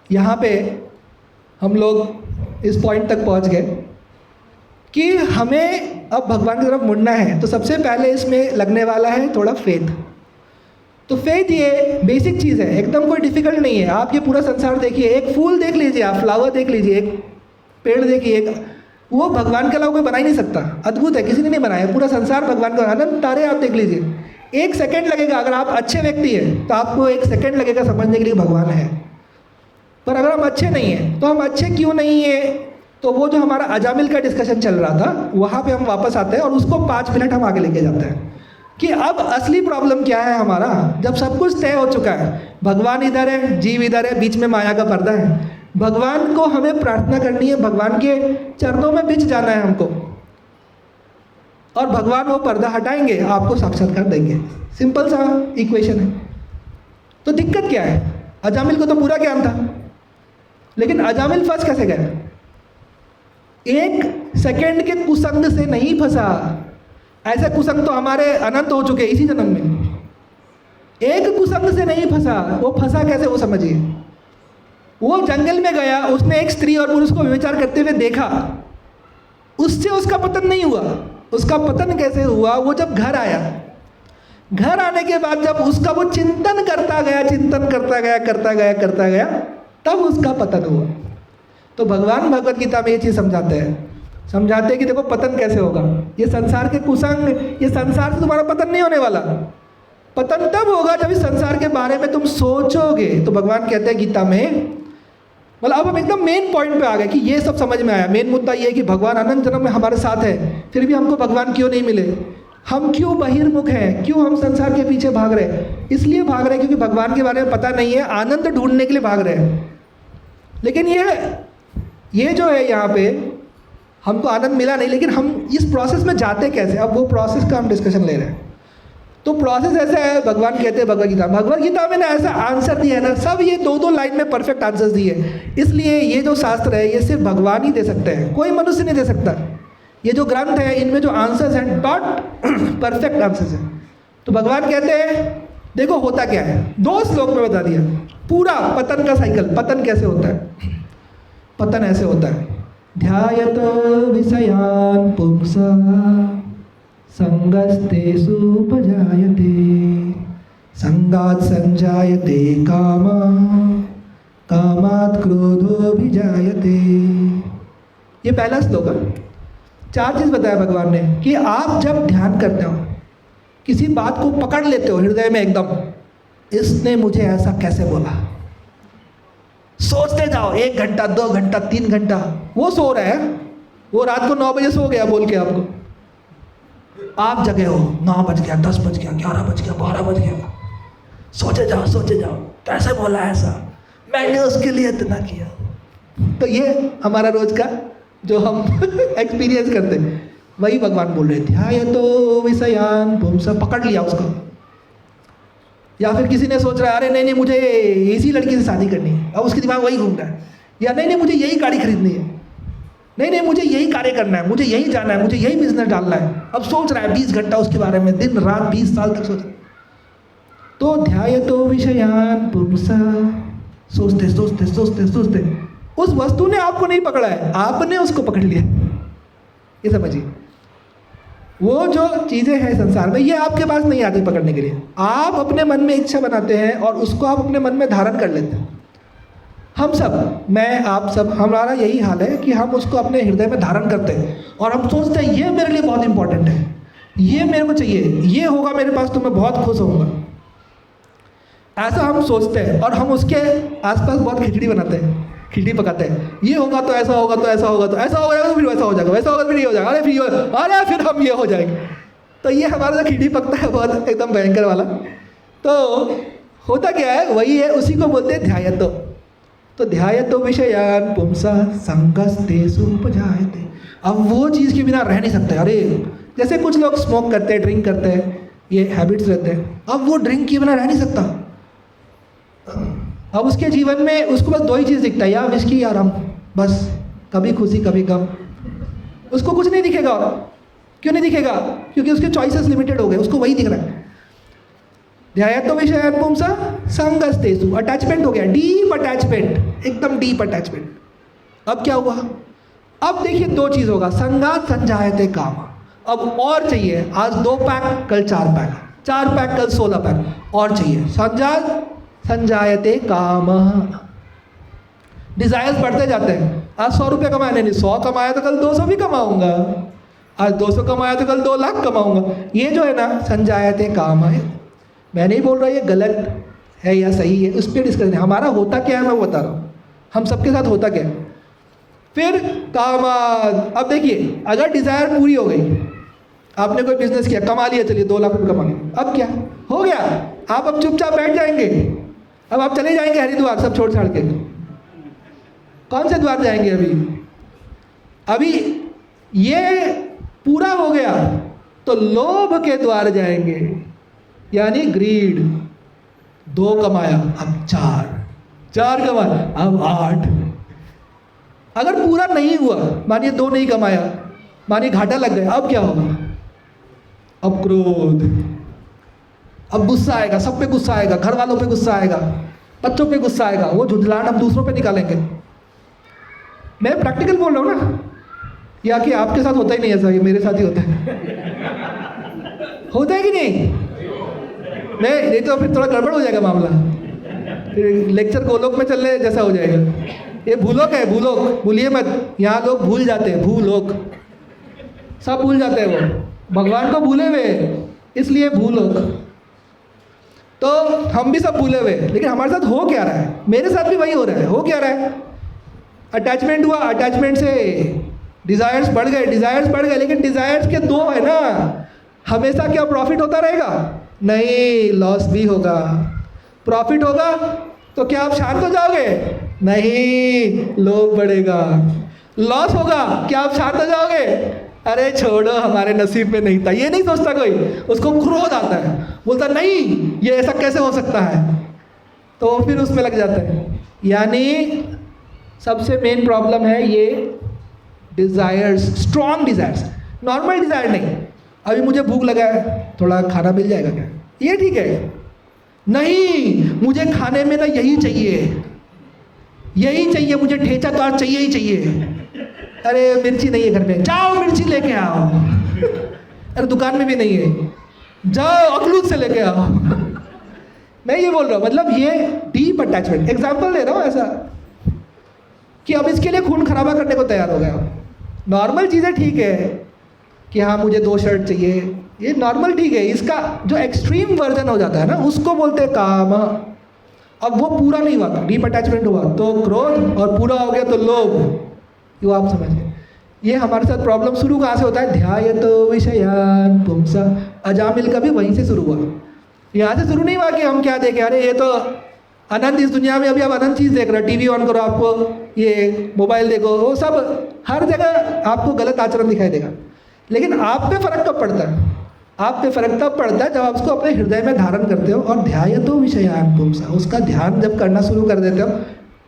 यहाँ पे हम लोग इस पॉइंट तक पहुँच गए कि हमें अब भगवान की तरफ मुड़ना है। तो सबसे पहले इसमें लगने वाला है थोड़ा फेथ। तो फेथ ये बेसिक चीज़ है, एकदम कोई डिफिकल्ट नहीं है। आप ये पूरा संसार देखिए, एक फूल देख लीजिए, आप फ्लावर देख लीजिए, एक पेड़ देखिए, वो भगवान के अलावा कोई बना ही नहीं सकता। अद्भुत है, किसी ने नहीं बनाया, पूरा संसार भगवान का। अनंत तारे आप देख लीजिए, एक सेकंड लगेगा, अगर आप अच्छे व्यक्ति हैं तो आपको एक सेकंड लगेगा समझने के लिए भगवान है। पर अगर हम अच्छे नहीं हैं तो हम अच्छे क्यों नहीं हैं? तो वो जो हमारा अजामिल का डिस्कशन चल रहा था वहाँ पे हम वापस आते हैं और उसको 5 मिनट हम आगे लेके जाते हैं कि अब असली प्रॉब्लम क्या है हमारा। जब सब कुछ तय हो चुका है, भगवान इधर है, जीव इधर है, बीच में माया का पर्दा है, भगवान को हमें प्रार्थना करनी है, भगवान के चरणों में बिछ जाना है हमको, और भगवान वो पर्दा हटाएंगे, आपको साक्षात्कार देंगे। सिंपल सा इक्वेशन है। तो दिक्कत क्या है? अजामिल को तो पूरा ज्ञान था, लेकिन अजामिल फंस कैसे गया? एक सेकंड के कुसंग से नहीं फंसा। ऐसे कुसंग तो हमारे अनंत हो चुके इसी जन्म में। एक कुसंग से नहीं फंसा। वो फंसा कैसे, वो समझिए। वो जंगल में गया, उसने एक स्त्री और पुरुष को व्यभिचार करते हुए देखा, उससे उसका पतन नहीं हुआ। उसका पतन कैसे हुआ? वो जब घर आया, घर आने के बाद जब उसका वो चिंतन करता गया, चिंतन करता गया, तब उसका पतन हुआ। तो भगवान भगवत गीता में ये चीज़ समझाते हैं कि देखो पतन कैसे होगा। ये संसार के कुसंग, ये संसार से तुम्हारा पतन नहीं होने वाला। पतन तब होगा जब इस संसार के बारे में तुम सोचोगे। तो भगवान कहते हैं गीता में, मतलब अब हम एकदम मेन पॉइंट पे आ गए कि ये सब समझ में आया। मेन मुद्दा ये है कि भगवान अनंत जन्म में हमारे साथ है, फिर भी हमको भगवान क्यों नहीं मिले? हम क्यों बहिर्मुख हैं? क्यों हम संसार के पीछे भाग रहे हैं? इसलिए भाग रहे हैं क्योंकि भगवान के बारे में पता नहीं है, आनंद ढूंढने के लिए भाग रहे हैं। लेकिन ये जो है यहाँ पे हमको आनंद मिला नहीं, लेकिन हम इस प्रोसेस में जाते कैसे? अब वो प्रोसेस का हम डिस्कशन ले रहे हैं। तो प्रोसेस ऐसा है, भगवान कहते हैं भगवद गीता में ना ऐसा आंसर दिया है ना, सब ये 2-2 लाइन में परफेक्ट आंसर्स दिए। इसलिए ये जो शास्त्र है ये सिर्फ भगवान ही दे सकते हैं, कोई मनुष्य नहीं दे सकता। ये जो ग्रंथ है इनमें जो आंसर्स हैं डॉट परफेक्ट आंसर्स हैं। तो भगवान कहते हैं देखो होता क्या है, 2 श्लोक में बता दिया पूरा पतन का साइकिल। पतन कैसे होता है? पतन ऐसे होता है, ध्यायत विषयान पुंसः संगस्तेषु उपजायते संगात् संजायते कामात् क्रोधोऽभिजायते। ये पहला श्लोक है। 4 चीज़ बताया भगवान ने कि आप जब ध्यान करते हो, किसी बात को पकड़ लेते हो हृदय में एकदम, इसने मुझे ऐसा कैसे बोला, सोचते जाओ 1 घंटा 2 घंटा 3 घंटा। वो सो रहा है, वो रात को 9 बजे सो गया बोल के आपको, आप जगे हो 9 बज गया, 10 बज गया, 11 बज गया, 12 बज गया, सोचे जाओ कैसे बोला ऐसा, मैंने उसके लिए इतना किया। तो ये हमारा रोज का जो हम एक्सपीरियंस करते हैं, वही भगवान बोल रहे थे। ध्यायतो विषयान पुंसः, पकड़ लिया उसको। या फिर किसी ने सोच रहा है अरे नहीं मुझे इसी लड़की से शादी करनी है, अब उसके दिमाग वही घूम रहा है। या नहीं मुझे यही गाड़ी खरीदनी है, नहीं मुझे यही कार्य करना है, मुझे यही जाना है, मुझे यही बिजनेस डालना है। अब सोच रहा है 20 घंटा उसके बारे में, दिन रात 20 साल तक सोच। तो ध्यायतो विषयान पुंसः, सोचते उस वस्तु ने आपको नहीं पकड़ा है, आपने उसको पकड़ लिया। ये समझिए, वो जो चीज़ें हैं संसार में ये आपके पास नहीं आती पकड़ने के लिए। आप अपने मन में इच्छा बनाते हैं और उसको आप अपने मन में धारण कर लेते हैं। हम सब, मैं आप सब, हमारा यही हाल है कि हम उसको अपने हृदय में धारण करते हैं और हम सोचते हैं ये मेरे लिए बहुत इंपॉर्टेंट है, ये मेरे को चाहिए, ये होगा मेरे पास तो मैं बहुत खुश होऊंगा। ऐसा हम सोचते हैं और हम उसके आसपास बहुत खिचड़ी बनाते हैं, खिचड़ी पकाते हैं। ये होगा तो ऐसा होगा, तो ऐसा होगा, तो ऐसा हो जाएगा, फिर वैसा हो जाएगा, वैसा होगा फिर ये हो जाएगा, अरे फिर हम ये हो जाएंगे। तो ये हमारा जो खिचड़ी पकता है बहुत एकदम भयंकर वाला। तो होता क्या है, वही है, उसी को बोलते हैं ध्यायतो। तो ध्यायतो विषयान पुंसः संगस्तेषु उपजायते। अब वो चीज़ के बिना रह नहीं सकते। अरे जैसे कुछ लोग स्मोक करते हैं, ड्रिंक करते हैं, ये हैबिट्स रहते हैं, अब वो ड्रिंक के बिना रह नहीं सकता। अब उसके जीवन में उसको बस दो ही चीज़ दिखता है, या विस्की या रम, बस कभी खुशी कभी गम। उसको कुछ नहीं दिखेगा। क्यों नहीं दिखेगा? क्योंकि उसके चॉइसेस लिमिटेड हो गए, उसको वही दिख रहा है। ध्यायतो विषयान पुंसः संगस्तेषु, अटैचमेंट हो गया, डीप अटैचमेंट, एकदम डीप अटैचमेंट। अब क्या हुआ? अब देखिए दो चीज़ होगा, संगात संजायते काम। अब और चाहिए, आज 2 पैक कल 4 पैक, 4 पैक कल 16 पैक और चाहिए। संजात संजायते काम, डिजायर्स बढ़ते जाते हैं। आज 100 रुपये कमाए, नहीं 100 कमाया तो कल 200 भी कमाऊंगा, आज 200 कमाया तो कल 2 लाख कमाऊंगा। ये जो है ना संजायते काम है। मैं नहीं बोल रहा ये गलत है या सही है, उस पर डिस्कशन है। हमारा होता क्या है मैं वो बता रहा हूँ, हम सबके साथ होता क्या है। फिर काम, अब देखिए अगर डिज़ायर पूरी हो गई, आपने कोई बिजनेस किया, कमा लिया, चलिए 2 लाख रुपये कमा लिया, अब क्या हो गया? आप अब चुपचाप बैठ जाएंगे, अब आप चले जाएंगे हरिद्वार सब छोड़ छाड़ के। कौन से द्वार जाएंगे? अभी ये पूरा हो गया तो लोभ के द्वार जाएंगे, यानी ग्रीड। 2 कमाया अब 4 कमाया अब 8। अगर पूरा नहीं हुआ, मानिए 2 नहीं कमाया, मानिए घाटा लग गया, अब क्या होगा? अब क्रोध, अब गुस्सा आएगा, सब पे गुस्सा आएगा, घर वालों पे गुस्सा आएगा, बच्चों पे गुस्सा आएगा, वो झुंझलाहट हम दूसरों पे निकालेंगे। मैं प्रैक्टिकल बोल रहा हूँ ना, या कि आपके साथ होता ही नहीं ऐसा, ये मेरे साथ ही होता है। होता है कि नहीं? नहीं तो फिर थोड़ा गड़बड़ हो जाएगा मामला, फिर लेक्चर गोलोक में चलने जैसा हो जाएगा। ये भूलोक है, भूलोक भूलिए मत, यहाँ लोग भूल जाते हैं, भूलोक सब भूल जाते हैं, वो भगवान को भूले हुए, इसलिए भूलोक। तो हम भी सब भूले हुए, लेकिन हमारे साथ हो क्या रहा है? मेरे साथ भी वही हो रहा है। हो क्या रहा है? अटैचमेंट हुआ, अटैचमेंट से डिज़ायर्स बढ़ गए, लेकिन डिज़ायर्स के 2 है ना। हमेशा क्या प्रॉफिट होता रहेगा? नहीं, लॉस भी होगा। प्रॉफिट होगा तो क्या आप शांत हो जाओगे? नहीं, लोभ बढ़ेगा। लॉस होगा, क्या आप शांत हो जाओगे? अरे छोड़ो, हमारे नसीब में नहीं था। ये नहीं सोचता कोई, उसको क्रोध आता है, बोलता नहीं ये ऐसा कैसे हो सकता है, तो फिर उसमें लग जाता है। यानी सबसे मेन प्रॉब्लम है ये desires, strong desires, normal desire नहीं। अभी मुझे भूख लगा है, थोड़ा खाना मिल जाएगा क्या? ये ठीक है। नहीं, मुझे खाने में ना यही चाहिए, मुझे ठेचा तो आज चाहिए ही चाहिए। अरे मिर्ची नहीं है घर में, जाओ मिर्ची लेके आओ। अरे दुकान में भी नहीं है, जाओ अखलूत से लेके आओ। मैं ये बोल रहा हूँ, मतलब ये डीप अटैचमेंट। एग्जाम्पल दे रहा हूँ ऐसा कि अब इसके लिए खून खराबा करने को तैयार हो गया। नॉर्मल चीज़ें ठीक है कि हाँ मुझे 2 शर्ट चाहिए, ये नॉर्मल ठीक है। इसका जो एक्सट्रीम वर्जन हो जाता है ना, उसको बोलते हैं काम। अब वो पूरा नहीं हुआ, डीप अटैचमेंट हुआ तो क्रोध, और पूरा हो गया तो लोभ। ये आप समझ गए। ये हमारे साथ प्रॉब्लम शुरू कहाँ से होता है? ध्यायतो विषयान पुंसः। अजामिल का भी वहीं से शुरू हुआ, यहाँ से शुरू नहीं हुआ कि हम क्या देखें, अरे ये तो अनंत, इस दुनिया में अभी आप अनंत चीज़ देख रहे हो। टीवी ऑन करो, आपको ये मोबाइल देखो, वो सब हर जगह आपको गलत आचरण दिखाई देगा। लेकिन आप पे फर्क कब पड़ता है? आप पे फर्क तब पड़ता है जब आप उसको अपने हृदय में धारण करते हो और ध्यायतो विषयान पुंसः, उसका ध्यान जब करना शुरू कर देते हो,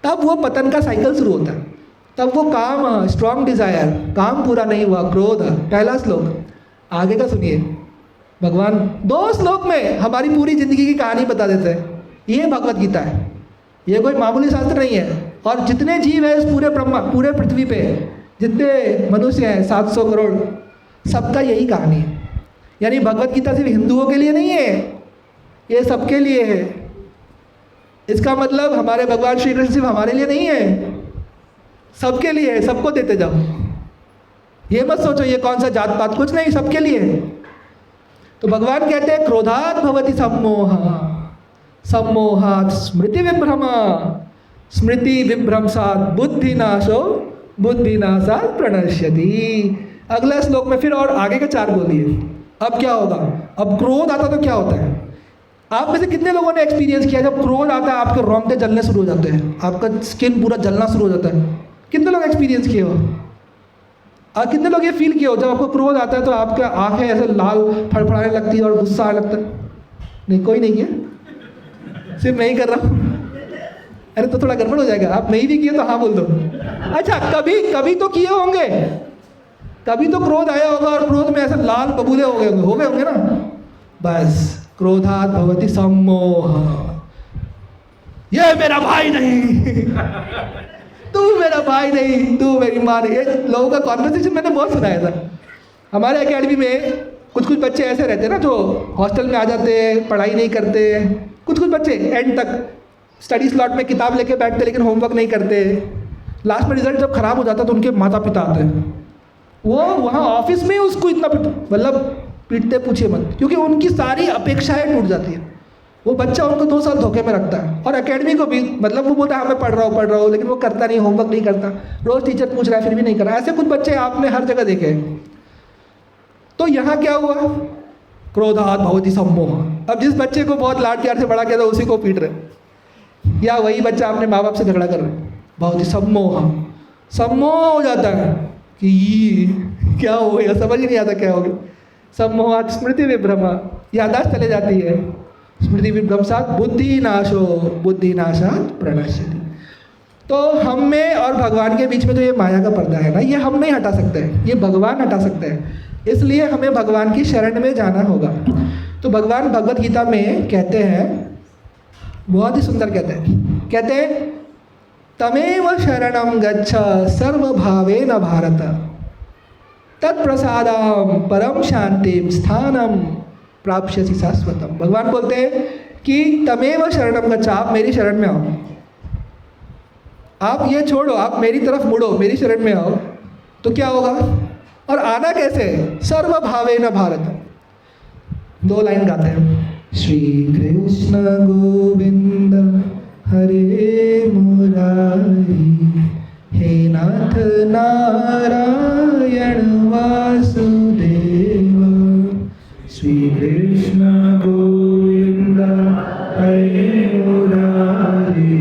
तब वो पतन का साइकिल शुरू होता है। तब वो काम, स्ट्रॉन्ग डिज़ायर, काम पूरा नहीं हुआ, क्रोध। पहला श्लोक, आगे का सुनिए। भगवान 2 श्लोक में हमारी पूरी जिंदगी की कहानी बता देते हैं। ये भगवत गीता है, ये कोई मामूली शास्त्र नहीं है। और जितने जीव है इस पूरे पृथ्वी पे, जितने मनुष्य हैं 700 करोड़, सबका यही कहानी है। यानी भगवत गीता सिर्फ हिंदुओं के लिए नहीं है, ये सबके लिए है। इसका मतलब हमारे भगवान श्री कृष्ण सिर्फ हमारे लिए नहीं है, सबके लिए है। सबको देते जाओ, ये मत सोचो ये कौन सा जात पात, कुछ नहीं, सबके लिए है। तो भगवान कहते हैं क्रोधात भवति सम्मोह, सम्मोहात् स्मृति विभ्रम, स्मृति विभ्रंशात् बुद्धिनाशो, बुद्धिनाशात् प्रणश्यति। अगला श्लोक में फिर और आगे के 4 बोलिए। अब क्या होगा? अब क्रोध आता तो क्या होता है? आप में से कितने लोगों ने एक्सपीरियंस किया जब क्रोध आता है आपके रोंगटे जलने शुरू हो जाते हैं, आपका स्किन पूरा जलना शुरू हो जाता है? कितने लोग एक्सपीरियंस किए हो? और कितने लोग ये फील किए हो जब आपको क्रोध आता है तो आपके आंखें ऐसे लाल फड़फड़ाने लगती है और गुस्सा आने लगता है? नहीं, कोई नहीं है, सिर्फ मैं ही कर रहा हूँ। अरे तो थोड़ा गड़बड़ हो जाएगा। आप नहीं भी किए तो हाँ बोल दो। अच्छा, कभी कभी तो किए होंगे, कभी तो क्रोध आया होगा और क्रोध में ऐसे लाल बबूले हो गए होंगे ना। बस क्रोधात भवति सम्मोह, ये मेरा भाई नहीं तू मेरा भाई नहीं, तू मेरी माँ नहीं। ये लोगों का कॉन्वर्सेशन मैंने बहुत सुनाया था। हमारे एकेडमी में कुछ बच्चे ऐसे रहते हैं ना जो हॉस्टल में आ जाते हैं, पढ़ाई नहीं करते। कुछ बच्चे एंड तक स्टडी स्लॉट में किताब लेके बैठते लेकिन होमवर्क नहीं करते। लास्ट में रिजल्ट जब खराब हो जाता है तो उनके माता पिता आते हैं, वो वहाँ ऑफिस में उसको इतना मतलब पीटते पूछिए मत, क्योंकि उनकी सारी अपेक्षाएं टूट जाती है। वो बच्चा उनको 2 साल धोखे में रखता है। और एकेडमी को भी मतलब वो बोलता है हाँ मैं पढ़ रहा हूँ, लेकिन वो करता नहीं, होमवर्क नहीं करता, रोज़ टीचर पूछ रहा है फिर भी नहीं कर रहा। ऐसे कुछ बच्चे आपने हर जगह देखे हैं। तो यहाँ क्या हुआ? क्रोधात भवति सम्मोह। अब जिस बच्चे को बहुत लाड प्यार से बड़ा किया था उसी को पीट रहे, या वही बच्चा अपने माँ बाप से झगड़ा कर रहे, भवति सम्मोह। सम्मोह हो जाता है कि क्या हो गया, समझ ही नहीं आता क्या हो गया। सम्मोहात् स्मृति विभ्रम, याददाश्त चले जाती है। स्मृति विभ्रंशात् बुद्धिनाशो, बुद्धिनाशात् प्रणश्यति। तो हम में और भगवान के बीच में जो ये माया का पर्दा है ना, ये हम नहीं हटा सकते हैं, ये भगवान हटा सकते हैं। इसलिए हमें भगवान की शरण में जाना होगा। तो भगवान भगवत गीता में कहते हैं, बहुत ही सुंदर कहते हैं तमेव शरणं गच्छ सर्वभावेन भारत, तत्प्रसादं परम शांतिं स्थानं प्राप्स्यसि शाश्वतम। भगवान बोलते हैं कि तमेव शरणं गच्छ, आप मेरी शरण में आओ, आप ये छोड़ो, आप मेरी तरफ मुड़ो, मेरी शरण में आओ, तो क्या होगा? और आना कैसे? सर्वभावेन भारत। 2 लाइन गाते हैं। श्री कृष्ण गोविंद हरे मुरारी, हे नाथ नारायण वासुदेव। श्री कृष्ण गोविंद हरे मुरारी,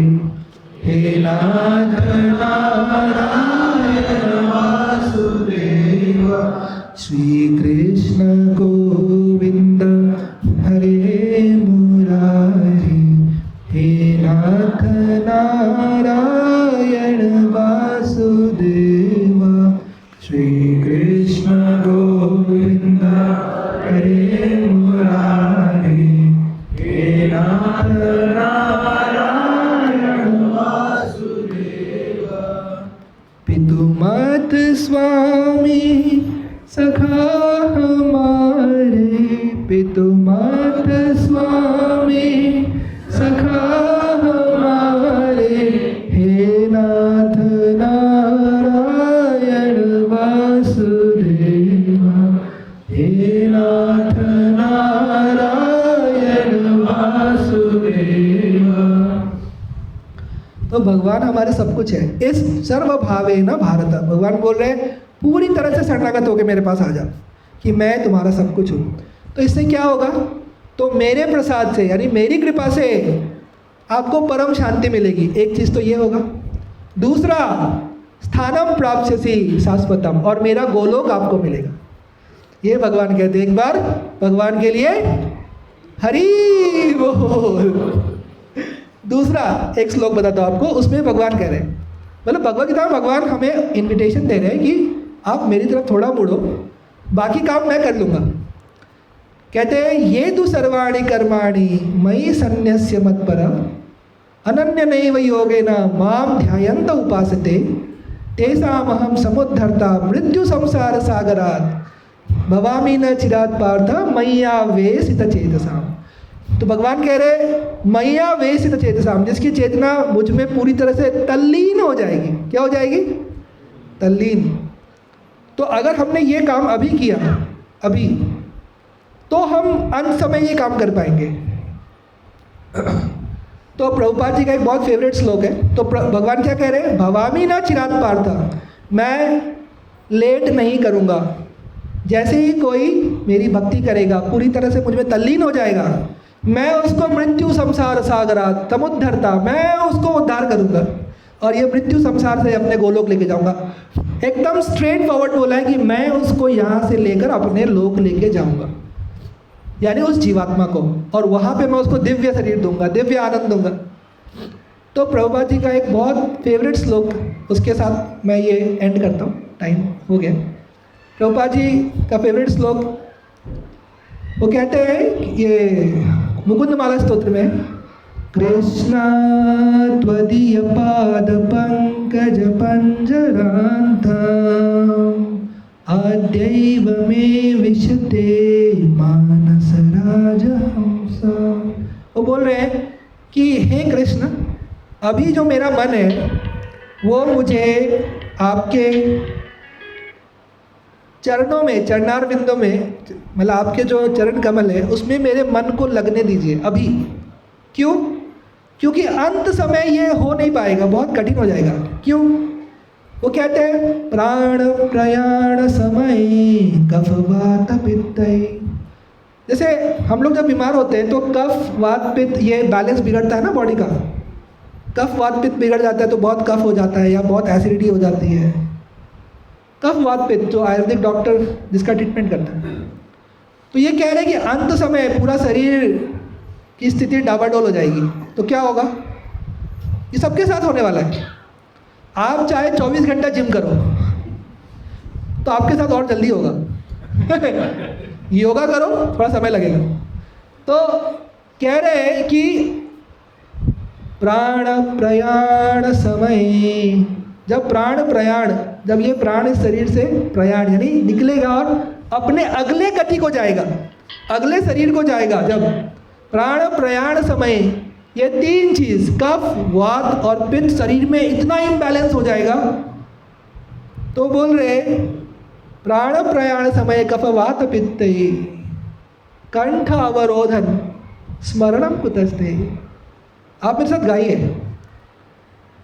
हे नाथ नारायण वासुदेव। श्री कृष्ण गोविंद हरे मुरारी, हे नाथ नारायण वासुदेव। श्री कृष्ण गोविंद हरे मुरारी, हे नाथ नारायण वासुदेव। पितुमात स्वामी सखा हमारे, पितुमात स्वामी सखा हमारे, हे नाथ नारायण वासुदेव, हे नाथ नारायण वासुदेव। तो भगवान हमारे सब कुछ है। इस सर्वभावेन भारत, भगवान बोल रहे हैं पूरी तरह से शरणागत होकर मेरे पास आ जा कि मैं तुम्हारा सब कुछ हूँ। तो इससे क्या होगा? तो मेरे प्रसाद से यानी मेरी कृपा से आपको परम शांति मिलेगी। एक चीज़ तो ये होगा। दूसरा, स्थानम प्राप्स्यसि शाश्वतम, और मेरा गोलोक आपको मिलेगा। ये भगवान कहते हैं। एक बार भगवान के लिए हरि बोल। दूसरा एक श्लोक बताता हूँ आपको, उसमें भगवान कह रहे हैं, मतलब भगवद गीता में भगवान हमें इन्विटेशन दे रहे हैं कि आप मेरी तरफ थोड़ा मुड़ो, बाकी काम मैं कर लूँगा। कहते हैं ये तु सर्वाणि कर्माणि मयि सन्न्यस्य मत्परः, अनन्यनैव योगेन मां ध्यायन्त उपासते, तेषामहं समुद्धर्ता मृत्यु संसार सागरात् भवामि न चिरात् पार्थ मय्यावेशित चेतसाम्। तो भगवान कह रहे मय्यावेशित चेतसाम्, जिसकी चेतना मुझ में पूरी तरह से तल्लीन हो जाएगी। क्या हो जाएगी? तल्लीन। तो अगर हमने ये काम अभी किया, अभी, तो हम अंत समय ये काम कर पाएंगे। तो प्रभुपाद जी का एक बहुत फेवरेट श्लोक है। तो भगवान क्या कह रहे हैं? भवामी ना चिरात पार्थ, मैं लेट नहीं करूँगा। जैसे ही कोई मेरी भक्ति करेगा, पूरी तरह से मुझ में तल्लीन हो जाएगा, मैं उसको मृत्यु संसार सागरा समुद्धरता, मैं उसको उद्धार करूँगा और ये मृत्यु संसार से अपने गोलोक लेके जाऊँगा। एकदम स्ट्रेट फॉरवर्ड बोला है कि मैं उसको यहाँ से लेकर अपने लोक लेके जाऊँगा, यानी उस जीवात्मा को, और वहाँ पे मैं उसको दिव्य शरीर दूंगा, दिव्य आनंद दूंगा। तो प्रभुपाद जी का एक बहुत फेवरेट श्लोक, उसके साथ मैं ये एंड करता हूँ, टाइम हो गया। प्रभुपाद जी का फेवरेट श्लोक, वो कहते हैं, ये मुकुंदमाला स्तोत्र में, कृष्णा त्वदीय पाद पंकज पंजरांतम आद्यैव मे विशते मानस राजहंसा। वो बोल रहे हैं कि हे कृष्ण, अभी जो मेरा मन है वो मुझे आपके चरणों में, चरणारविंदों में, मतलब आपके जो चरण कमल है उसमें मेरे मन को लगने दीजिए अभी। क्यों? क्योंकि अंत समय ये हो नहीं पाएगा, बहुत कठिन हो जाएगा। क्यों? वो कहते हैं प्राण प्रयाण समय कफ वात पित्त। जैसे हम लोग जब बीमार होते हैं तो कफ वात पित्त ये बैलेंस बिगड़ता है ना बॉडी का। कफ वात पित्त बिगड़ जाता है तो बहुत कफ हो जाता है या बहुत एसिडिटी हो जाती है। कफ वात पित्त जो आयुर्वेदिक डॉक्टर जिसका ट्रीटमेंट करता है, तो ये कह रहे हैं कि अंत समय पूरा शरीर की स्थिति डावाडोल हो जाएगी। तो क्या होगा? ये सबके साथ होने वाला है। आप चाहे 24 घंटा जिम करो तो आपके साथ और जल्दी होगा। योगा करो, थोड़ा समय लगेगा। तो कह रहे हैं कि प्राण प्रयाण समय, जब प्राण प्रयाण, जब ये प्राण इस शरीर से प्रयाण यानी निकलेगा और अपने अगले गति को जाएगा, अगले शरीर को जाएगा, जब प्राण प्रयाण समय ये तीन चीज कफ वात और पित्त शरीर में इतना इम्बैलेंस हो जाएगा, तो बोल रहे प्राण प्रयाण समय कफ वात पित्त कंठ अवरोधन स्मरणम कुतस्ते। आप मेरे साथ गाइए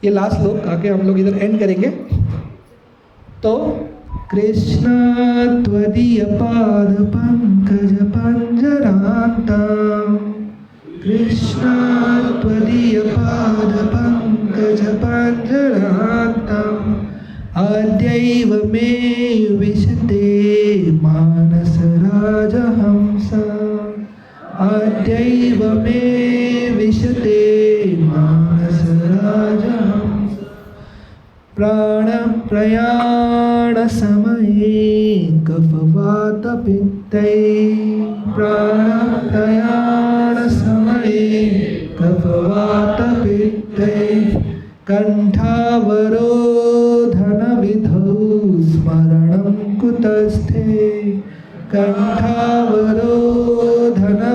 ये लास्ट श्लोक, आके हम लोग इधर एंड करेंगे। तो कृष्ण त्वदीय पाद पंकज पंजरांतम, कृष्ण त्वदीय पाद पंकज पंजरांतम आद्यैव मे विशते मानस राजहंसा, आद्यैव मे विशते मानस राजहंसा। प्राण प्रयाण समये कफ वात पित्तै, प्राण प्रयाण समये कफ वात पित्तै कंठावरोधन विधौ स्मरणं कुतस्थे, कंठावरोधन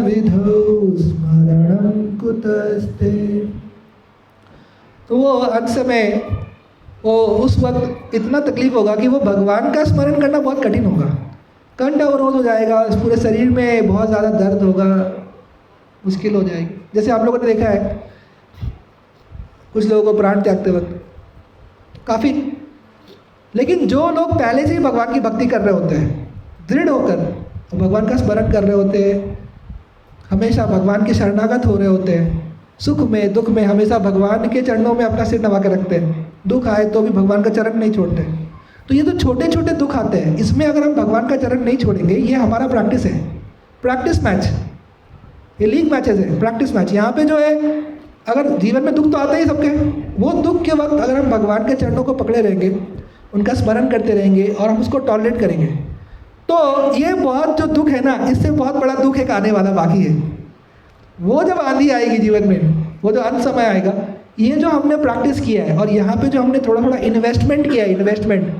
विधौ स्मरणं कुतस्थे। तो वो अंत समय, वो उस वक्त इतना तकलीफ होगा कि वो भगवान का स्मरण करना बहुत कठिन होगा। कंठ अवरोध हो जाएगा, पूरे शरीर में बहुत ज़्यादा दर्द होगा, मुश्किल हो जाएगी। जैसे आप लोगों ने देखा है कुछ लोगों को प्राण त्यागते वक्त काफ़ी, लेकिन जो लोग पहले से ही भगवान की भक्ति कर रहे होते हैं, दृढ़ होकर भगवान का स्मरण कर रहे होते हैं, हमेशा भगवान के शरणागत हो रहे होते हैं, सुख में दुख में हमेशा भगवान के चरणों में अपना सिर नवा के रखते हैं, दुख आए तो भी भगवान का चरण नहीं छोड़ते। तो ये तो छोटे छोटे दुख आते हैं, इसमें अगर हम भगवान का चरण नहीं छोड़ेंगे, ये हमारा प्रैक्टिस है, प्रैक्टिस मैच, ये लीग मैचेस है, प्रैक्टिस मैच। यहाँ पे जो है, अगर जीवन में दुख तो आते ही सबके, वो दुख के वक्त अगर हम भगवान के चरणों को पकड़े रहेंगे, उनका स्मरण करते रहेंगे और हम उसको टॉलरेट करेंगे, तो ये बहुत जो दुख है ना, इससे बहुत बड़ा दुख एक आने वाला बाकी है। वो जब आंधी आएगी जीवन में, वो जो अंत समय आएगा, ये जो हमने प्रैक्टिस किया है और यहाँ पे जो हमने थोड़ा थोड़ा इन्वेस्टमेंट किया है, इन्वेस्टमेंट,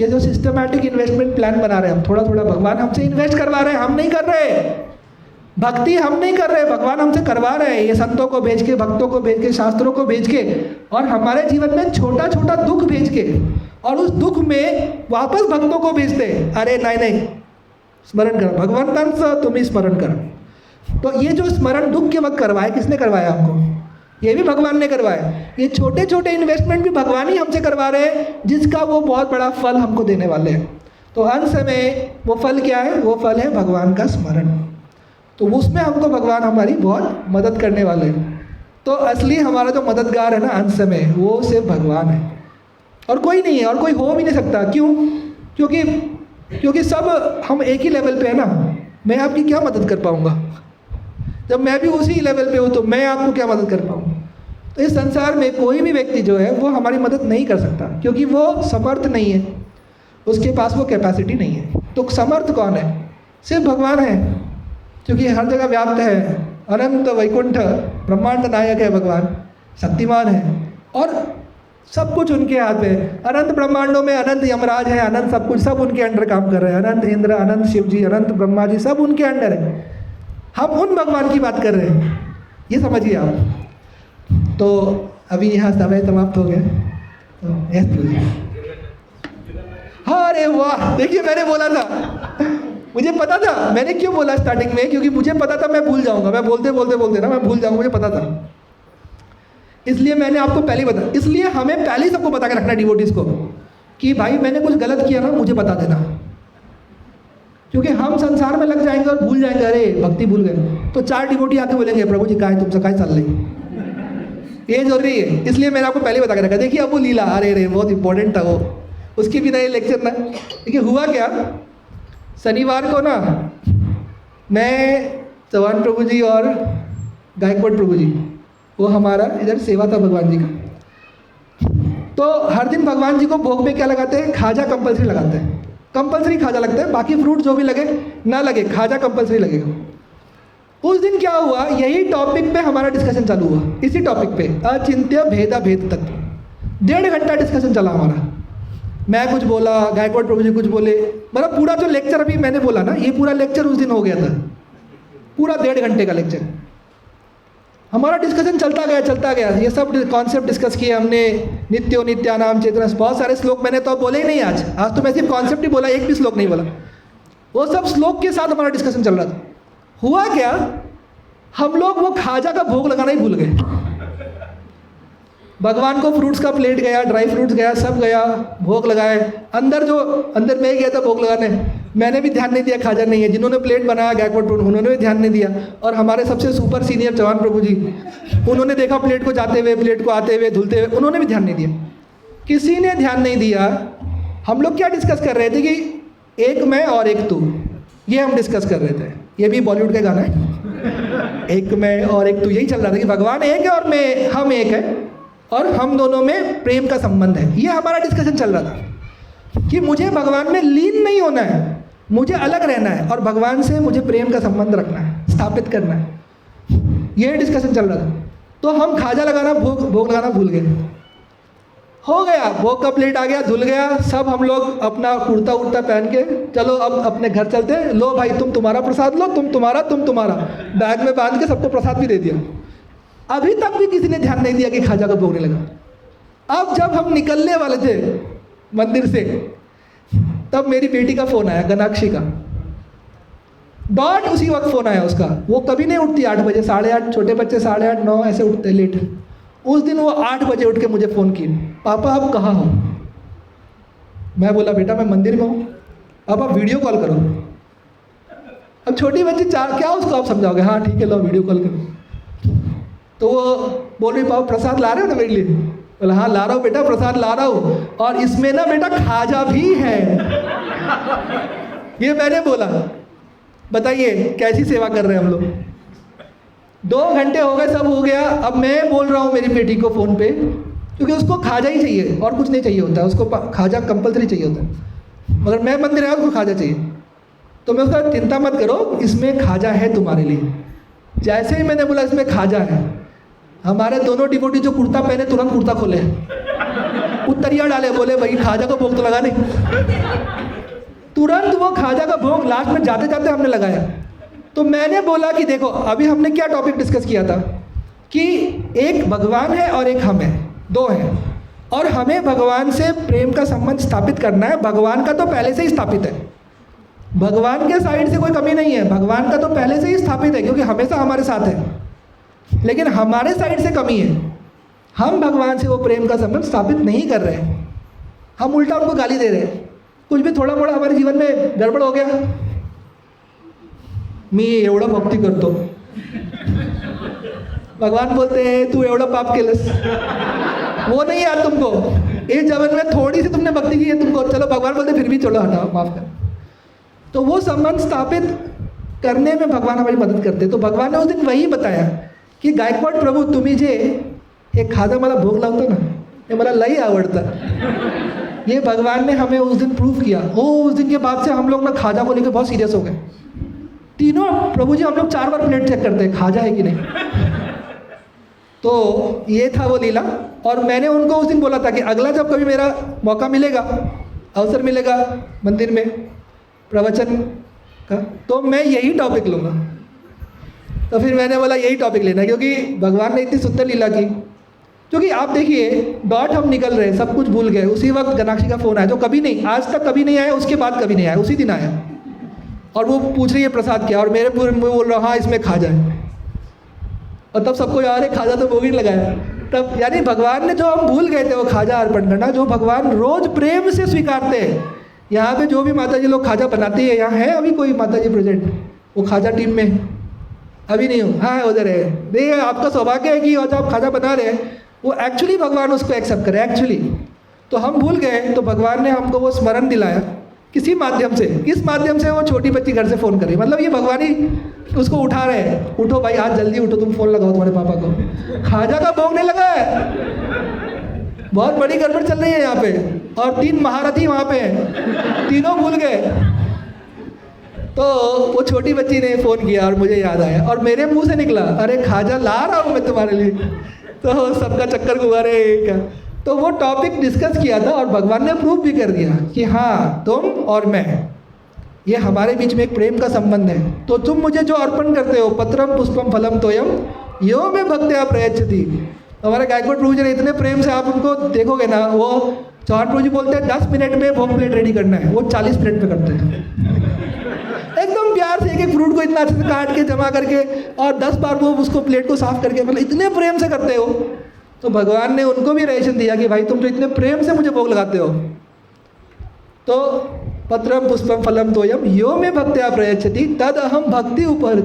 ये जो सिस्टमैटिक इन्वेस्टमेंट प्लान बना रहे हैं हम, थोड़ा थोड़ा भगवान हमसे इन्वेस्ट करवा रहे हैं, हम नहीं कर रहे, भक्ति हम नहीं कर रहे, भगवान हमसे करवा रहे हैं, ये संतों को भेज के, भक्तों को भेज के, शास्त्रों को भेज के, और हमारे जीवन में छोटा छोटा दुख भेज के, और उस दुख में वापस भक्तों को भेजते हैं। अरे नहीं नहीं, स्मरण करा, भगवंतांचं तुम्ही स्मरण करा। तो ये जो स्मरण दुख के वक्त करवाए, किसने करवाया हमको? ये भी भगवान ने करवाया। ये छोटे छोटे इन्वेस्टमेंट भी भगवान ही हमसे करवा रहे हैं, जिसका वो बहुत बड़ा फल हमको देने वाले हैं। तो अंत में वो फल क्या है? वो फल है भगवान का स्मरण। तो उसमें हमको भगवान हमारी बहुत मदद करने वाले हैं। तो असली हमारा जो मददगार है ना अंत समय, वो सिर्फ भगवान है और कोई नहीं है, और कोई हो भी नहीं सकता। क्यों? क्योंकि सब हम एक ही लेवल पे है ना। मैं आपकी क्या मदद कर पाऊँगा? जब मैं भी उसी लेवल पे हूँ तो मैं आपको क्या मदद कर पाऊँ? तो इस संसार में कोई भी व्यक्ति जो है वो हमारी मदद नहीं कर सकता, क्योंकि वो समर्थ नहीं है, उसके पास वो कैपेसिटी नहीं है। तो समर्थ कौन है? सिर्फ भगवान है, क्योंकि हर जगह व्याप्त है, अनंत वैकुंठ ब्रह्मांड नायक है भगवान, शक्तिमान है और सब कुछ उनके हाथ में है। अनंत ब्रह्मांडों में अनंत यमराज है, अनंत सब कुछ, सब उनके अंडर काम कर रहे हैं। अनंत इंद्र, अनंत शिव जी, अनंत ब्रह्मा जी, सब उनके अंडर है। हम उन भगवान की बात कर रहे हैं, ये समझिए आप। तो अभी यहाँ समय समाप्त हो गया। तो हाँ, अरे वाह, देखिए मैंने बोला था, मुझे पता था। मैंने क्यों बोला स्टार्टिंग में? क्योंकि मुझे पता था मैं भूल जाऊंगा, मैं बोलते ना मैं भूल जाऊंगा, मुझे पता था। इसलिए मैंने आपको पहले ही बताया। इसलिए हमें पहले ही सबको बता के रखना डिवोटीज को कि भाई मैंने कुछ गलत किया ना, मुझे बता देना, क्योंकि हम संसार में लग जाएंगे और भूल जाएंगे, अरे भक्ति भूल गए। तो 4 डिवोटी आके बोलेंगे प्रभु जी कहाँ है, तुमसे कहाँ चल रही? ये जरूरी है, इसलिए मैंने आपको पहले बता के रखा। देखिए अब वो लीला, अरे बहुत इंपॉर्टेंट था वो, उसकी भी नई लेक्चर ना। देखिए हुआ क्या, शनिवार को ना मैं, चौहान प्रभु जी और गायकवाड़ प्रभु जी, वो हमारा इधर सेवा था भगवान जी का। तो हर दिन भगवान जी को भोग में क्या लगाते हैं? खाजा कंपलसरी लगाते हैं। कंपलसरी खाजा लगता है, बाकी फ्रूट जो भी लगे ना लगे, खाजा कंपलसरी लगेगा। उस दिन क्या हुआ, यही टॉपिक पे हमारा डिस्कशन चालू हुआ, इसी टॉपिक पे, अचिंत्य भेदा भेद तक 1.5 घंटा डिस्कशन चला हमारा। मैं कुछ बोला, गायकवाड़ प्रभु जी कुछ बोले, मतलब पूरा जो लेक्चर अभी मैंने बोला ना, ये पूरा लेक्चर उस दिन हो गया था, पूरा 1.5 घंटे का लेक्चर हमारा डिस्कशन चलता गया। ये सब कॉन्सेप्ट डिस्कस किए हमने, नित्यो नित्यानाम चेतना, बहुत सारे श्लोक मैंने तो बोले ही नहीं आज तो मैं सिर्फ कॉन्सेप्ट ही बोला, एक भी श्लोक नहीं बोला। वो सब श्लोक के साथ हमारा डिस्कशन चल रहा था। हुआ क्या, हम लोग वो खाजा का भोग लगाना ही भूल गए। भगवान को फ्रूट्स का प्लेट गया, ड्राई फ्रूट्स गया, सब गया, भोग लगाए। अंदर में ही गया था भोग लगाने, मैंने भी ध्यान नहीं दिया खाजा नहीं है। जिन्होंने प्लेट बनाया गायकवाड़ प्रभु, उन्होंने भी ध्यान नहीं दिया। और हमारे सबसे सुपर सीनियर चौहान प्रभु जी, उन्होंने देखा प्लेट को जाते हुए, प्लेट को आते हुए, धुलते हुए, उन्होंने भी ध्यान नहीं दिया। किसी ने ध्यान नहीं दिया। हम लोग क्या डिस्कस कर रहे थे कि एक मैं और एक तू, ये हम डिस्कस कर रहे थे। ये भी बॉलीवुड का गाना है, एक मैं और एक तू, यही चल रहा था कि भगवान एक है और मैं, हम एक है और हम दोनों में प्रेम का संबंध है। ये हमारा डिस्कशन चल रहा था कि मुझे भगवान में लीन नहीं होना है, मुझे अलग रहना है और भगवान से मुझे प्रेम का संबंध रखना है, स्थापित करना है। ये डिस्कशन चल रहा था। तो हम खाजा लगाना, भोग लगाना भूल गए। हो गया, भोग का प्लेट आ गया, धुल गया, सब हम लोग अपना कुर्ता उर्ता पहन के चलो अब अपने घर चलते हैं। लो भाई तुम तुम्हारा प्रसाद लो, तुम तुम्हारा, बैग में बांध के सबको प्रसाद भी दे दिया। अभी तक भी किसी ने ध्यान नहीं दिया कि खाजा का भोग नहीं लगा। अब जब हम निकलने वाले थे मंदिर से, तब मेरी बेटी का फ़ोन आया, गनाक्षी का। डॉट उसी वक्त फ़ोन आया उसका। वो कभी नहीं उठती 8 बजे, 8:30, छोटे बच्चे 8:30, 9 ऐसे उठते लेट। उस दिन वो 8 बजे उठ के मुझे फ़ोन की, पापा आप कहाँ हो? मैं बोला बेटा मैं मंदिर में हूँ। अब आप वीडियो कॉल करो। अब छोटी बच्ची क्या उसको आप समझाओगे? हाँ ठीक है लो वीडियो कॉल करो। तो वो बोल रही पापा प्रसाद ला रहे हो ना मेरे लिए? बोला हाँ ला रहा हूँ बेटा, प्रसाद ला रहा हूँ, और इसमें ना बेटा खाजा भी है। ये मैंने बोला। बताइए कैसी सेवा कर रहे हैं हम लोग। 2 घंटे हो गए, सब हो गया। अब मैं बोल रहा हूँ मेरी बेटी को फ़ोन पे, क्योंकि उसको खाजा ही चाहिए और कुछ नहीं चाहिए होता है, उसको खाजा कंपलसरी चाहिए होता है। मगर मैं मंदिर आया, उसको खाजा चाहिए। तो मैं उसका चिंता मत करो, इसमें खाजा है तुम्हारे लिए। जैसे ही मैंने बोला इसमें खाजा है, हमारे दोनों डिवोटी जो कुर्ता पहने तुरंत कुर्ता खोले, उत्तरिया डाले, बोले भाई खाजा का भोग तो लगा नहीं। तुरंत वो खाजा का भोग लास्ट में जाते जाते हमने लगाया। तो मैंने बोला कि देखो अभी हमने क्या टॉपिक डिस्कस किया था कि एक भगवान है और एक हम है, 2 हैं, और हमें भगवान से प्रेम का संबंध स्थापित करना है। भगवान का तो पहले से ही स्थापित है, भगवान के साइड से कोई कमी नहीं है, भगवान का तो पहले से ही स्थापित है क्योंकि हमेशा हमारे साथ है। लेकिन हमारे साइड से कमी है, हम भगवान से वो प्रेम का संबंध स्थापित नहीं कर रहे हैं, हम उल्टा उनको गाली दे रहे हैं। कुछ भी थोड़ा मोड़ा हमारे जीवन में गड़बड़ हो गया, मी एवढं भक्ती करतो, भगवान बोलते हैं तू एवढं पाप केलंस, वो नहीं याद तुमको, इस जीवन में थोड़ी सी तुमने भक्ति की है तुमको, चलो भगवान बोलते फिर भी चलो हटाओ माफ कर। तो वो संबंध स्थापित करने में भगवान हमारी मदद करते। तो भगवान ने उस दिन वही बताया की गायकवाड प्रभू तुम्ही जे हे खाजा मला भोग लावतो ना, हे मला लई आवडतं। ये भगवान ने हमें उस दिन प्रूव किया। उस दिन के बाद से हम लोग ना खाजा को लेकर बहुत सीरियस हो गए। तीनों प्रभु जी हम लोग 4 बार प्लेट चेक करते हैं खाजा है कि नहीं। तो ये था वो लीला। और मैंने उनको उस दिन बोला था कि अगला जब कभी मेरा मौका मिलेगा, अवसर मिलेगा मंदिर में प्रवचन का, तो मैं यही टॉपिक लूँगा। तो फिर मैंने बोला यही टॉपिक लेना, क्योंकि भगवान ने इतनी सुंदर लीला की। क्योंकि आप देखिए डॉट हम निकल रहे हैं, सब कुछ भूल गए, उसी वक्त गनाक्षी का फ़ोन आया जो कभी नहीं, आज तक कभी नहीं आया, उसके बाद कभी नहीं आया, उसी दिन आया। और वो पूछ रही है प्रसाद क्या, और मेरे पूरे मुँह बोल रहा हाँ इसमें खाजा है। और तब सबको यार है खाजा तो वो भी लगाया। तब यानी भगवान ने जो हम भूल गए थे वो खाजा अर्पण करना, जो भगवान रोज प्रेम से स्वीकारते हैं। यहाँ पे जो भी माता जी लोग खाजा बनाती है, यहाँ है अभी कोई माता जी प्रेजेंट वो खाजा टीम में? अभी नहीं हो? हाँ उधर है। देखिए आपका सौभाग्य है कि जो आप खाजा बना रहे हैं वो एक्चुअली भगवान उसको एक्सेप्ट करे एक्चुअली। तो हम भूल गए, तो भगवान ने हमको वो स्मरण दिलाया किसी माध्यम से। किस माध्यम से? वो छोटी बच्ची घर से फ़ोन करे, मतलब ये भगवान ही उसको उठा रहे हैं, उठो भाई आज जल्दी उठो, तुम फ़ोन लगाओ तुम्हारे पापा को, खाजा का भोग नहीं लगा है। बहुत बड़ी गड़बड़ चल रही है यहाँ पे, और 3 महारथी वहाँ पे हैं, तीनों भूल गए। तो वो छोटी बच्ची ने फ़ोन किया और मुझे याद आया, और मेरे मुंह से निकला अरे खाजा ला रहा हूँ मैं तुम्हारे लिए। तो सबका चक्कर घुमा रहे क्या। तो वो टॉपिक डिस्कस किया था और भगवान ने प्रूव भी कर दिया कि हाँ तुम और मैं, ये हमारे बीच में एक प्रेम का संबंध है। तो तुम मुझे जो अर्पण करते हो, पत्रम पुष्पम फलम तोयम यो में भक्त्या प्रयच्छति। हमारे गायकवाड प्रभु जी ने इतने प्रेम से, आप उनको देखोगे ना, वो चौहान प्रभु जी बोलते हैं 10 मिनट में भोग प्लेट रेडी करना है, वो 40 मिनट में करते हैं। एकदम प्यार से एक एक फ्रूट को इतना अच्छे से काट के जमा करके, और 10 बार वो उसको प्लेट को साफ करके, मतलब इतने प्रेम से करते हो। तो भगवान ने उनको भी रिएक्शन दिया कि भाई तुम तो इतने प्रेम से मुझे भोग लगाते हो। तो पत्रम पुष्पम फलम तोयम यो में भक्त्या प्रयच्छति तद अहम भक्ति उपहार,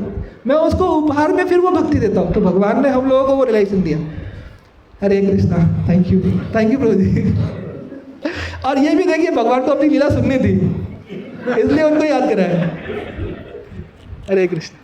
मैं उसको उपहार में फिर वो भक्ति देता हूँ। तो भगवान ने हम लोगों को वो रिलेशन दिया। हरे कृष्णा। थैंक यू प्रभु जी। और ये भी देखिए भगवान को अपनी लीला सुननी थी, इसलिए उनको याद कराया। हरे कृष्ण।